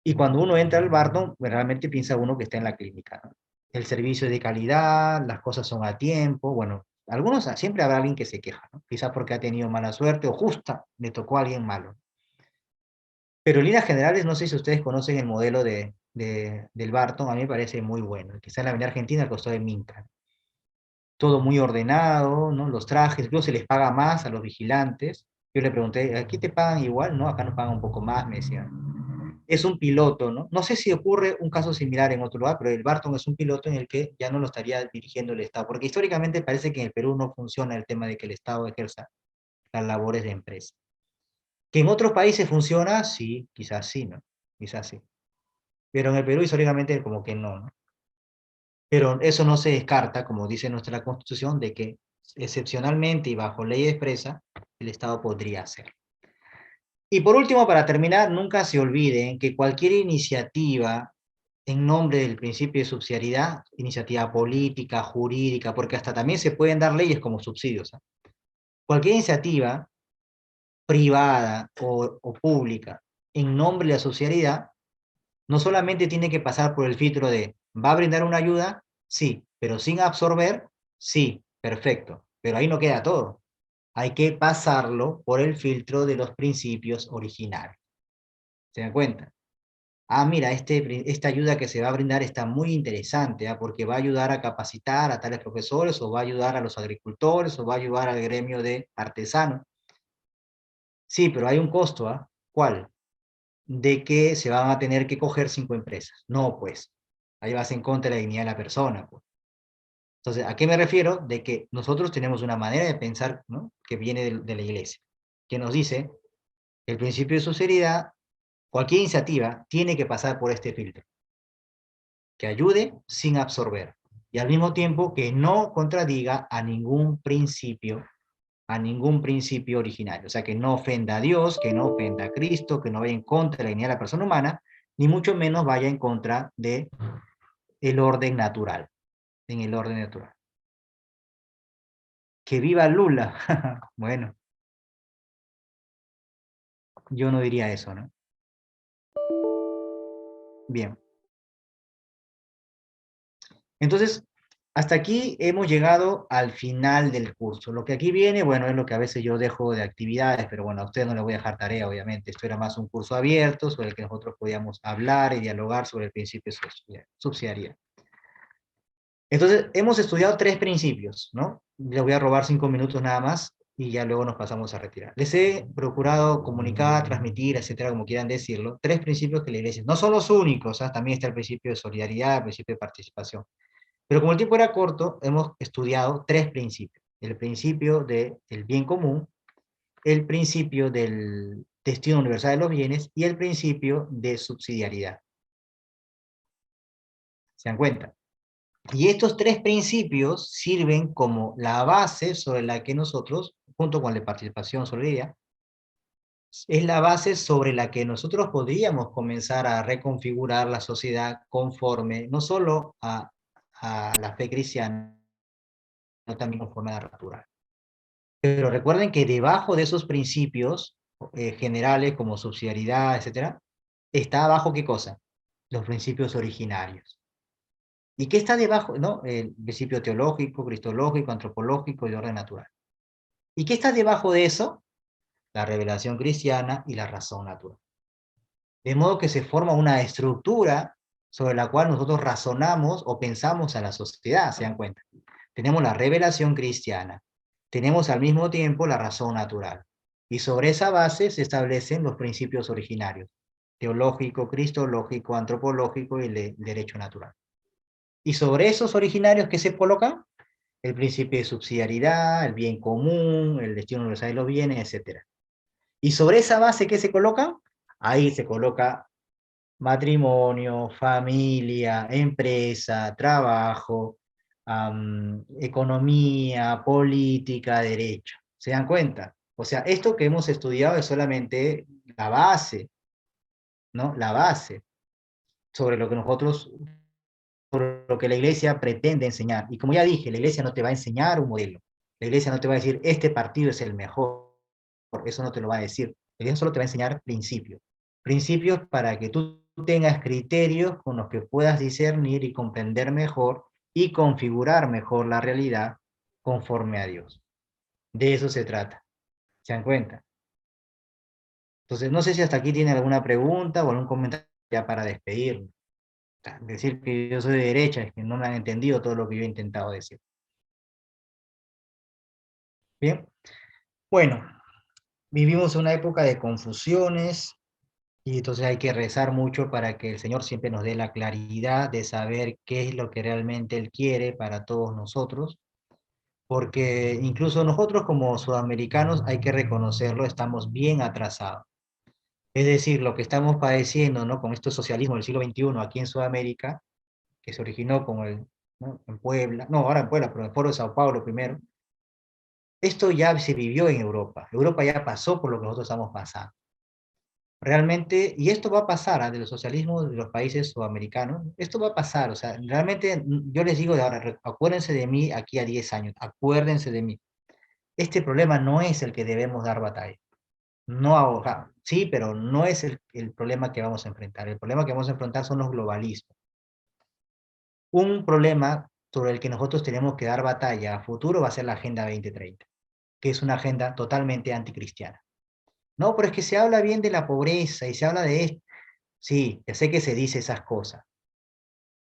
Y cuando uno entra al Barton, pues realmente piensa uno que está en la clínica, ¿no? El servicio es de calidad, las cosas son a tiempo, bueno, algunos, siempre habrá alguien que se queja, ¿no? Quizás porque ha tenido mala suerte o justa le tocó a alguien malo. Pero en líneas generales, no sé si ustedes conocen el modelo del Barton, a mí me parece muy bueno. El que está en la Avenida Argentina, al costado de Minca. Todo muy ordenado, ¿no? Los trajes, incluso se les paga más a los vigilantes. Yo le pregunté, ¿aquí te pagan igual? No, acá nos pagan un poco más, me decían. Es un piloto, ¿no? No sé si ocurre un caso similar en otro lugar, pero el Barton es un piloto en el que ya no lo estaría dirigiendo el Estado, porque históricamente parece que en el Perú no funciona el tema de que el Estado ejerza las labores de empresa. ¿Que en otros países funciona? Sí, ¿no? Quizás sí. Pero en el Perú históricamente como que no, ¿no? Pero eso no se descarta, como dice nuestra Constitución, de que excepcionalmente y bajo ley expresa, el Estado podría hacerlo. Y por último, para terminar, nunca se olviden que cualquier iniciativa en nombre del principio de subsidiariedad, iniciativa política, jurídica, porque hasta también se pueden dar leyes como subsidios, ¿eh? Cualquier iniciativa privada o pública en nombre de la subsidiariedad, no solamente tiene que pasar por el filtro de, ¿va a brindar una ayuda? Sí, pero sin absorber, sí, perfecto. Pero ahí no queda todo. Hay que pasarlo por el filtro de los principios originarios. ¿Se dan cuenta? Ah, mira, esta ayuda que se va a brindar está muy interesante, ¿ah? Porque va a ayudar a capacitar a tales profesores, o va a ayudar a los agricultores, o va a ayudar al gremio de artesanos. Sí, pero hay un costo, ¿ah? ¿Cuál? De que se van a tener que coger 5 empresas. No, pues, ahí vas en contra de la dignidad de la persona, pues. Entonces, ¿a qué me refiero? De que nosotros tenemos una manera de pensar, ¿no? Que viene de la iglesia, que nos dice que el principio de sinceridad, cualquier iniciativa tiene que pasar por este filtro, que ayude sin absorber, y al mismo tiempo que no contradiga a ningún principio originario, o sea, que no ofenda a Dios, que no ofenda a Cristo, que no vaya en contra de la dignidad de la persona humana, ni mucho menos vaya en contra de el orden natural, en el orden natural. ¡Que viva Lula! Bueno, yo no diría eso, ¿no? Bien. Entonces, hasta aquí hemos llegado al final del curso. Lo que aquí viene, bueno, es lo que a veces yo dejo de actividades, pero bueno, a usted no le voy a dejar tarea, obviamente. Esto era más un curso abierto sobre el que nosotros podíamos hablar y dialogar sobre el principio de subsidiariedad. Entonces, hemos estudiado 3 principios, ¿no? Les voy a robar 5 minutos nada más y ya luego nos pasamos a retirar. Les he procurado comunicar, transmitir, etcétera, como quieran decirlo, 3 principios que la iglesia, no son los únicos, ¿eh? También está el principio de solidaridad, el principio de participación. Pero como el tiempo era corto, hemos estudiado 3 principios. El principio del bien común, el principio del destino universal de los bienes y el principio de subsidiariedad. ¿Se dan cuenta? Y estos 3 principios sirven como la base sobre la que nosotros, junto con la participación solidaria, es la base sobre la que nosotros podríamos comenzar a reconfigurar la sociedad conforme no solo a la fe cristiana, sino también conforme a la natural. Pero recuerden que debajo de esos principios generales como subsidiariedad, etcétera, está abajo ¿qué cosa? Los principios originarios. ¿Y qué está debajo? ¿No? El principio teológico, cristológico, antropológico y de orden natural. ¿Y qué está debajo de eso? La revelación cristiana y la razón natural. De modo que se forma una estructura sobre la cual nosotros razonamos o pensamos a la sociedad, ¿se dan cuenta? Tenemos la revelación cristiana, tenemos al mismo tiempo la razón natural. Y sobre esa base se establecen los principios originarios, teológico, cristológico, antropológico y el derecho natural. Y sobre esos originarios, ¿qué se colocan? El principio de subsidiariedad, el bien común, el destino universal de los bienes, etc. Y sobre esa base, ¿qué se coloca? Ahí se coloca matrimonio, familia, empresa, trabajo, economía, política, derecho. ¿Se dan cuenta? O sea, esto que hemos estudiado es solamente la base, ¿no? La base sobre lo que nosotros, sobre lo que la iglesia pretende enseñar. Y como ya dije, la iglesia no te va a enseñar un modelo. La iglesia no te va a decir, este partido es el mejor. Eso no te lo va a decir. La iglesia solo te va a enseñar principios. Principios para que tú tengas criterios con los que puedas discernir y comprender mejor y configurar mejor la realidad conforme a Dios. De eso se trata. ¿Se dan cuenta? Entonces, no sé si hasta aquí tienen alguna pregunta o algún comentario ya para despedirnos. Decir que yo soy de derecha es que no me han entendido todo lo que yo he intentado decir. Bien. Bueno, vivimos una época de confusiones y entonces hay que rezar mucho para que el Señor siempre nos dé la claridad de saber qué es lo que realmente Él quiere para todos nosotros, porque incluso nosotros como sudamericanos, hay que reconocerlo, estamos bien atrasados. Es decir, lo que estamos padeciendo, ¿no? Con este socialismo del siglo XXI aquí en Sudamérica, que se originó con el, ¿no? En Puebla, no, ahora en Puebla, pero en el Foro de Sao Paulo primero, esto ya se vivió en Europa. Europa ya pasó por lo que nosotros estamos pasando. Realmente, y esto va a pasar, ¿ah? De los socialismos de los países sudamericanos, esto va a pasar, o sea, realmente yo les digo de ahora, acuérdense de mí aquí a 10 años, acuérdense de mí. Este problema no es el que debemos dar batalla. No ahora, sí, pero no es el problema que vamos a enfrentar. El problema que vamos a enfrentar son los globalismos. Un problema sobre el que nosotros tenemos que dar batalla a futuro va a ser la Agenda 2030, que es una agenda totalmente anticristiana. No, pero es que se habla bien de la pobreza y se habla de esto. Sí, ya sé que se dice esas cosas,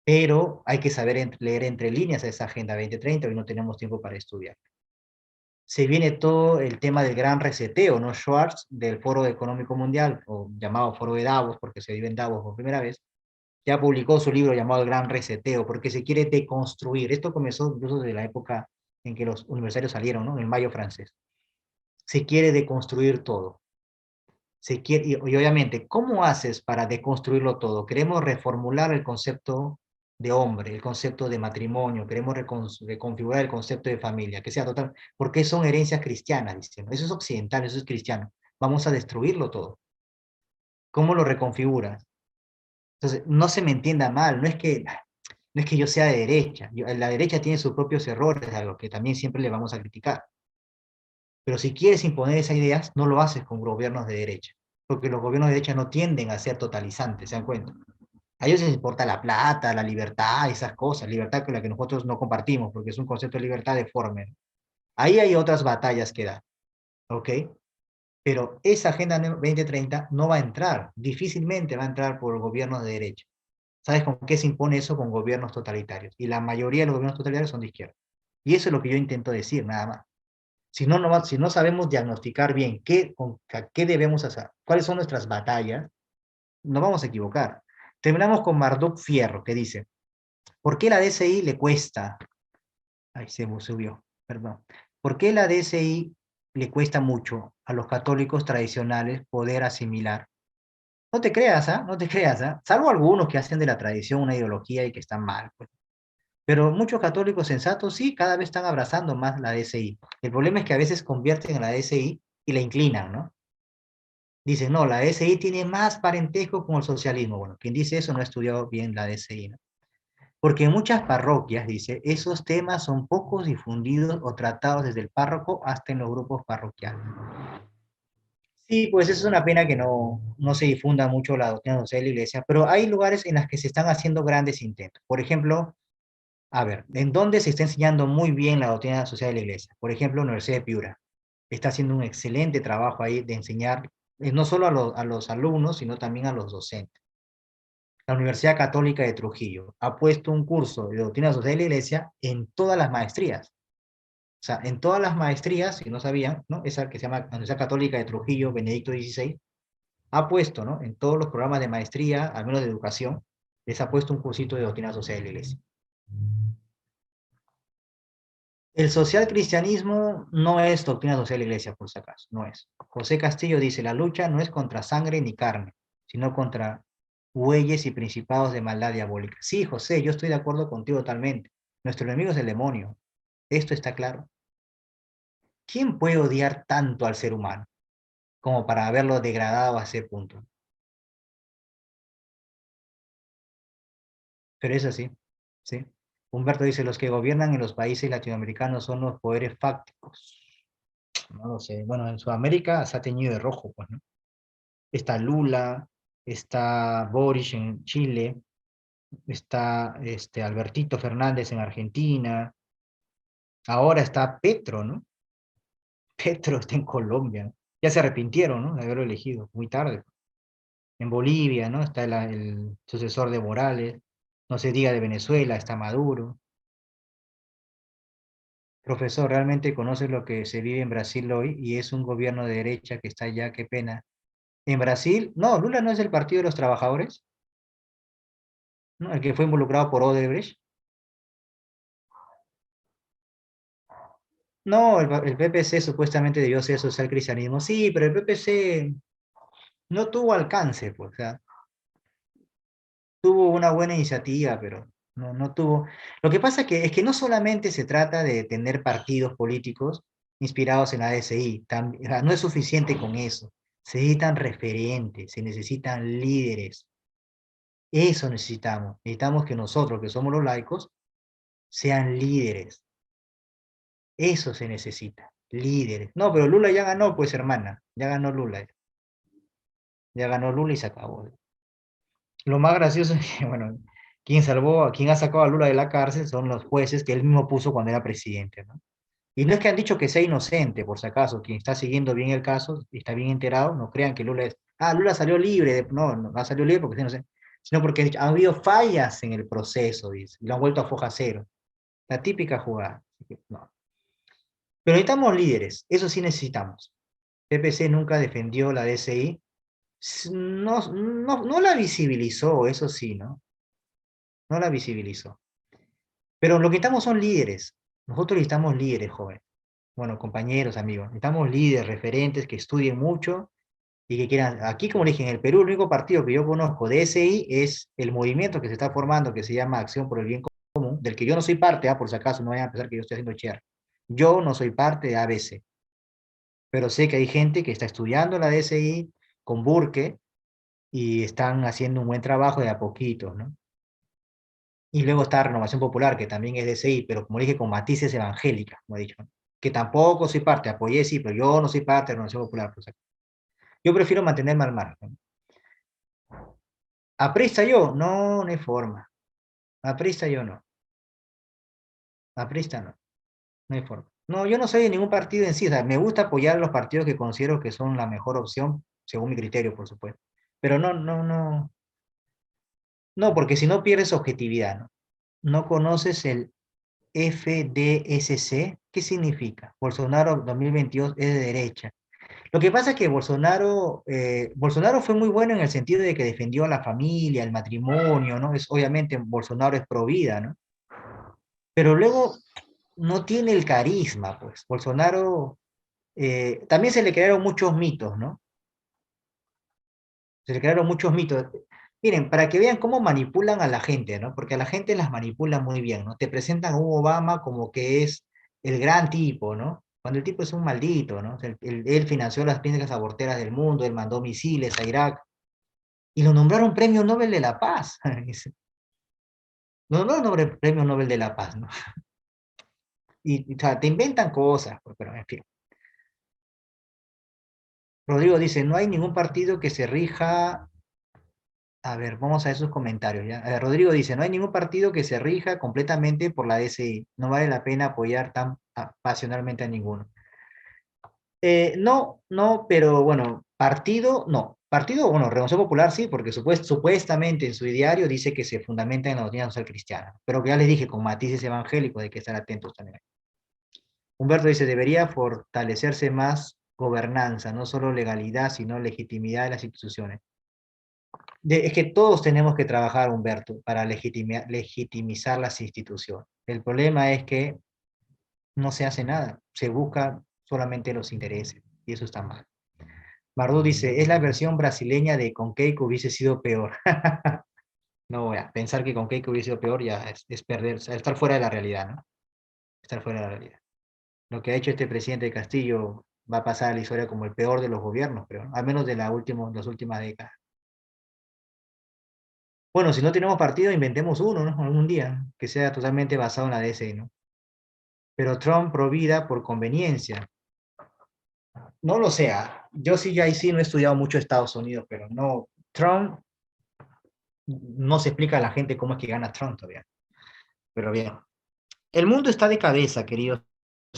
pero hay que saber leer entre líneas esa Agenda 2030 y no tenemos tiempo para estudiar. Se viene todo el tema del gran reseteo, ¿no? Schwartz, del Foro Económico Mundial, o llamado Foro de Davos, porque se vive en Davos por primera vez, ya publicó su libro llamado El Gran Reseteo, porque se quiere deconstruir. Esto comenzó incluso desde la época en que los universitarios salieron, ¿no? En el Mayo francés. Se quiere deconstruir todo. Se quiere, y obviamente, ¿cómo haces para deconstruirlo todo? Queremos reformular el concepto de hombre, el concepto de matrimonio, queremos reconfigurar el concepto de familia, que sea total, porque son herencias cristianas, dicen. Eso es occidental, eso es cristiano. Vamos a destruirlo todo. ¿Cómo lo reconfiguras? Entonces, no se me entienda mal, no es que yo sea de derecha. La derecha tiene sus propios errores, a los que también siempre le vamos a criticar. Pero si quieres imponer esas ideas, no lo haces con gobiernos de derecha, porque los gobiernos de derecha no tienden a ser totalizantes, ¿se dan cuenta? A ellos les importa la plata, la libertad, esas cosas, libertad con la que nosotros no compartimos, porque es un concepto de libertad deforme, ¿no? Ahí hay otras batallas que dar, ¿ok? Pero esa Agenda 2030 no va a entrar, difícilmente va a entrar por gobiernos de derecha. ¿Sabes con qué se impone eso? Con gobiernos totalitarios. Y la mayoría de los gobiernos totalitarios son de izquierda. Y eso es lo que yo intento decir, nada más. Si no sabemos diagnosticar bien qué debemos hacer, cuáles son nuestras batallas, nos vamos a equivocar. Terminamos con Marduk Fierro, que dice, ¿por qué la DCI le cuesta? Ay, se subió, perdón. ¿Por qué la DCI le cuesta mucho a los católicos tradicionales poder asimilar? No te creas, ¿ah? No te creas, ¿ah? Salvo algunos que hacen de la tradición una ideología y que están mal, pues. Pero muchos católicos sensatos sí, cada vez están abrazando más la DSI. El problema es que a veces convierten en la DSI y la inclinan, ¿no? Dicen, no, la DSI tiene más parentesco con el socialismo. Bueno, quien dice eso no ha estudiado bien la DSI, ¿no? Porque en muchas parroquias, dice, esos temas son pocos difundidos o tratados desde el párroco hasta en los grupos parroquiales. Sí, pues es una pena que no se difunda mucho la doctrina social de la iglesia, pero hay lugares en los que se están haciendo grandes intentos. Por ejemplo, a ver, ¿en dónde se está enseñando muy bien la doctrina social de la iglesia? Por ejemplo, la Universidad de Piura. Está haciendo un excelente trabajo ahí de enseñar, no solo a los alumnos, sino también a los docentes. La Universidad Católica de Trujillo ha puesto un curso de doctrina social de la iglesia en todas las maestrías. O sea, en todas las maestrías, si no sabían, ¿no? Esa que se llama Universidad Católica de Trujillo, Benedicto XVI, ha puesto, ¿no? En todos los programas de maestría, al menos de educación, les ha puesto un cursito de doctrina social de la iglesia. El social cristianismo no es doctrina social de la iglesia, por si acaso, no es. José Castillo dice, la lucha no es contra sangre ni carne, sino contra bueyes y principados de maldad diabólica. Sí, José, yo estoy de acuerdo contigo totalmente. Nuestro enemigo es el demonio. Esto está claro. ¿Quién puede odiar tanto al ser humano como para haberlo degradado a ese punto? Pero es así, ¿sí? Humberto dice, los que gobiernan en los países latinoamericanos son los poderes fácticos. No lo sé. Bueno, en Sudamérica se ha teñido de rojo, pues, ¿no? Está Lula, está Boris en Chile, está Albertito Fernández en Argentina, ahora está Petro, ¿no? Petro está en Colombia, ¿no? Ya se arrepintieron, ¿no? De haberlo elegido, muy tarde. En Bolivia, ¿no? Está el sucesor de Morales, no se diga de Venezuela, está Maduro. Profesor, realmente conoce lo que se vive en Brasil hoy y es un gobierno de derecha que está allá, qué pena. En Brasil, no, Lula no es el Partido de los Trabajadores, ¿no? El que fue involucrado por Odebrecht. No, el PPC supuestamente debió ser social cristianismo. Sí, pero el PPC no tuvo alcance, pues, o sea, tuvo una buena iniciativa, pero no tuvo. Lo que pasa es que no solamente se trata de tener partidos políticos inspirados en la DSI, o sea, no es suficiente con eso. Se necesitan referentes, se necesitan líderes. Eso necesitamos. Necesitamos que nosotros, que somos los laicos, sean líderes. Eso se necesita. Líderes. No, pero Lula ya ganó, pues hermana. Ya ganó Lula. Ya ganó Lula y se acabó. Lo más gracioso es que, bueno, quien ha sacado a Lula de la cárcel son los jueces que él mismo puso cuando era presidente, ¿no? Y no es que han dicho que sea inocente, por si acaso, quien está siguiendo bien el caso y está bien enterado, no crean que Lula es, Lula salió libre, no, no salió libre porque es inocente, sino porque han habido fallas en el proceso, dice, y lo han vuelto a foja cero. La típica jugada. No. Pero necesitamos líderes, eso sí necesitamos. PPC nunca defendió la DCI, no la visibilizó, eso sí, ¿no? No la visibilizó. Pero lo que necesitamos son líderes. Nosotros necesitamos líderes, jóvenes. Bueno, compañeros, amigos. Necesitamos líderes, referentes que estudien mucho y que quieran. Aquí, como le dije, en el Perú, el único partido que yo conozco de SI es el movimiento que se está formando, que se llama Acción por el Bien Común, del que yo no soy parte, por si acaso no vayan a pensar que yo estoy haciendo chair. Yo no soy parte de ABC, pero sé que hay gente que está estudiando la DSI con Burke y están haciendo un buen trabajo de a poquitos, ¿no? Y luego está Renovación Popular, que también es DCI, pero como dije, con matices evangélicas, como he dicho, ¿no? Que tampoco soy parte, apoyé sí, pero yo no soy parte de Renovación Popular. Pues, yo prefiero mantenerme al margen. ¿Aprista yo? No, no hay forma. ¿Aprista yo? No. ¿Aprista? No. No hay forma. No, yo no soy de ningún partido en sí. O sea, me gusta apoyar los partidos que considero que son la mejor opción, según mi criterio, por supuesto. Pero no. No, porque si no pierdes objetividad, ¿no? No conoces el FDSC. ¿Qué significa? Bolsonaro 2022 es de derecha. Lo que pasa es que Bolsonaro fue muy bueno en el sentido de que defendió a la familia, el matrimonio, ¿no? Obviamente Bolsonaro es pro vida, ¿no? Pero luego no tiene el carisma, pues. Bolsonaro, también se le crearon muchos mitos, ¿no? Se le crearon muchos mitos. Miren, para que vean cómo manipulan a la gente, ¿no? Porque a la gente las manipulan muy bien, ¿no? Te presentan a un Obama como que es el gran tipo, ¿no? Cuando el tipo es un maldito, ¿no? O sea, él financió las clínicas aborteras del mundo, él mandó misiles a Irak, y lo nombraron Premio Nobel de la Paz. No, Premio Nobel de la Paz, ¿no? O sea, te inventan cosas, pues, pero en fin. Rodrigo dice, no hay ningún partido que se rija. A ver, vamos a esos comentarios, ¿ya? Rodrigo dice, no hay ningún partido que se rija completamente por la DCI. No vale la pena apoyar tan pasionalmente a ninguno. No, pero bueno, partido, no. Partido, bueno, Renovación Popular sí, porque supuestamente en su diario dice que se fundamenta en la doctrina social cristiana. Pero que ya les dije, con matices evangélicos, hay que estar atentos también. Humberto dice, debería fortalecerse más gobernanza, no solo legalidad, sino legitimidad de las instituciones. Es que todos tenemos que trabajar, Humberto, para legitimizar las instituciones. El problema es que no se hace nada, se busca solamente los intereses, y eso está mal. Mardú dice, es la versión brasileña de con Keiko hubiese sido peor. No voy a pensar que con Keiko hubiese sido peor ya es perder, o sea, estar fuera de la realidad, ¿no? Estar fuera de la realidad. Lo que ha hecho este presidente de Castillo va a pasar a la historia como el peor de los gobiernos, pero al menos de las últimas décadas. Bueno, si no tenemos partido, inventemos uno, ¿no? Algún día, que sea totalmente basado en la DC, ¿no? Pero Trump pro vida por conveniencia. No lo sé, yo sí ya ahí sí no he estudiado mucho Estados Unidos, pero no, Trump no se explica a la gente cómo es que gana Trump todavía. Pero bien, el mundo está de cabeza, queridos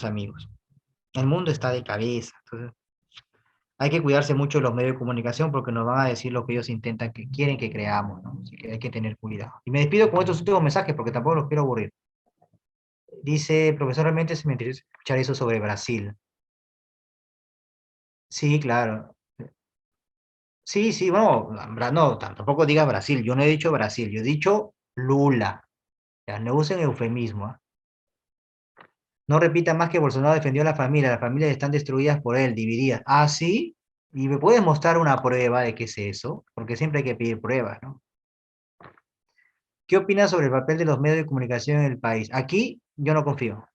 amigos. El mundo está de cabeza. Entonces, hay que cuidarse mucho de los medios de comunicación porque nos van a decir lo que ellos intentan, que quieren que creamos, ¿no? Así que hay que tener cuidado. Y me despido con estos últimos mensajes porque tampoco los quiero aburrir. Dice, profesor, realmente se me interesa escuchar eso sobre Brasil. Sí, claro. Sí, sí, bueno, no, tampoco diga Brasil. Yo no he dicho Brasil, yo he dicho Lula. Ya, no usen eufemismo. ¿Ah? No repita más que Bolsonaro defendió a la familia. Las familias están destruidas por él, divididas. Ah, sí. ¿Y me puedes mostrar una prueba de qué es eso? Porque siempre hay que pedir pruebas, ¿no? ¿Qué opinas sobre el papel de los medios de comunicación en el país? Aquí yo no confío.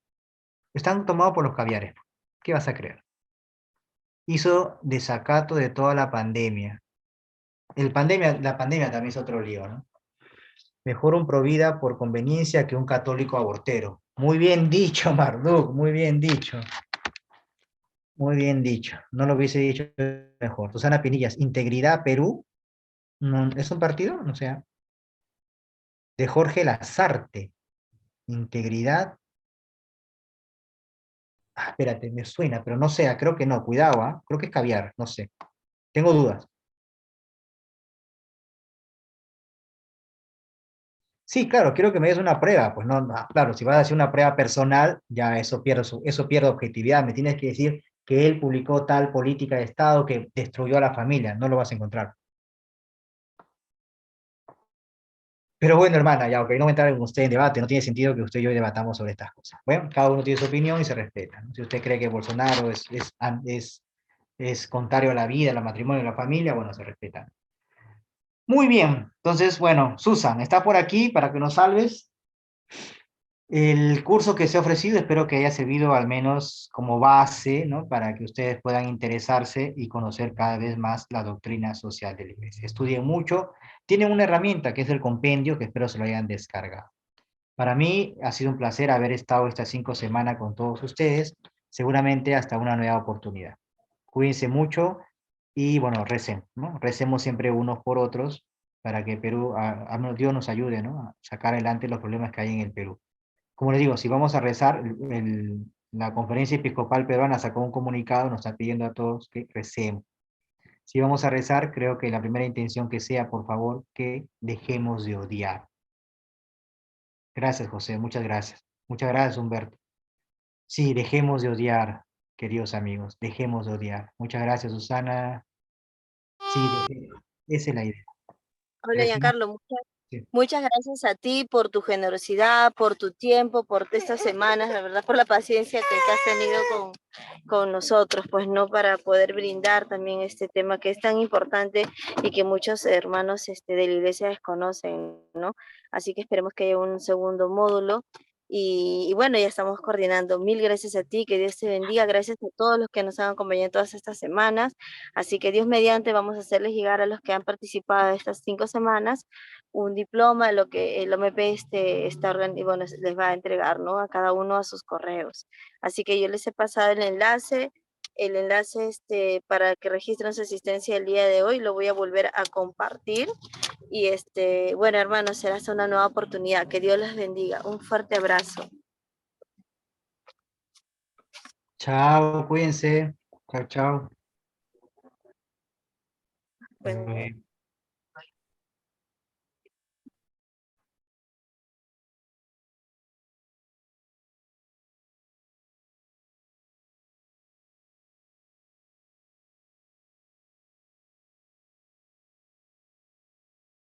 Están tomados por los caviares. ¿Qué vas a creer? Hizo desacato de toda la pandemia. La pandemia también es otro lío, ¿no? Mejor un provida por conveniencia que un católico abortero. Muy bien dicho, Marduk, muy bien dicho. Muy bien dicho. No lo hubiese dicho mejor. Susana Pinillas, Integridad Perú, no, ¿es un partido? No sé. De Jorge Lazarte, Integridad. Ah, espérate, me suena, pero no sé, creo que no, cuidado, ¿ah? Creo que es caviar, no sé. Tengo dudas. Sí, claro, quiero que me des una prueba. Pues no, claro, si vas a hacer una prueba personal, ya eso pierde objetividad. Me tienes que decir que él publicó tal política de Estado que destruyó a la familia. No lo vas a encontrar. Pero bueno, hermana, ya, ok, no voy a entrar con usted en debate. No tiene sentido que usted y yo debatamos sobre estas cosas. Bueno, cada uno tiene su opinión y se respeta, ¿no? Si usted cree que Bolsonaro es contrario a la vida, al matrimonio, a la familia, bueno, se respeta. Muy bien, entonces, bueno, Susan, está por aquí para que nos salves. El curso que se ha ofrecido espero que haya servido al menos como base, ¿no? Para que ustedes puedan interesarse y conocer cada vez más la doctrina social de la Iglesia. Estudien mucho. Tienen una herramienta que es el compendio, que espero se lo hayan descargado. Para mí ha sido un placer haber estado estas 5 semanas con todos ustedes. Seguramente hasta una nueva oportunidad. Cuídense mucho y bueno, recen, ¿no? Recemos siempre unos por otros para que Perú, Dios nos ayude, ¿no? A sacar adelante los problemas que hay en el Perú. Como les digo, si vamos a rezar, la Conferencia Episcopal Peruana sacó un comunicado, nos está pidiendo a todos que recemos. Si vamos a rezar, creo que la primera intención que sea, por favor, que dejemos de odiar. Gracias, José, muchas gracias. Muchas gracias, Humberto. Sí, dejemos de odiar, queridos amigos, dejemos de odiar. Muchas gracias, Susana. Sí, esa es la idea. Hola, Recemos. Giancarlo, Sí. muchas gracias a ti por tu generosidad, por tu tiempo, por estas semanas, la verdad, por la paciencia que has tenido con nosotros, pues no para poder brindar también este tema que es tan importante y que muchos hermanos de la iglesia desconocen, ¿no? Así que esperemos que haya un segundo módulo. Y bueno, ya estamos coordinando. Mil gracias a ti, que Dios te bendiga. Gracias a todos los que nos han acompañado todas estas semanas. Así que Dios mediante vamos a hacerles llegar a los que han participado estas 5 semanas un diploma, lo que el OMP bueno, les va a entregar, ¿no? A cada uno a sus correos. Así que yo les he pasado el enlace para que registren su asistencia el día de hoy, lo voy a volver a compartir. Y bueno, hermanos, será hasta una nueva oportunidad. Que Dios los bendiga. Un fuerte abrazo. Chao, cuídense. Chao, chao. Bueno.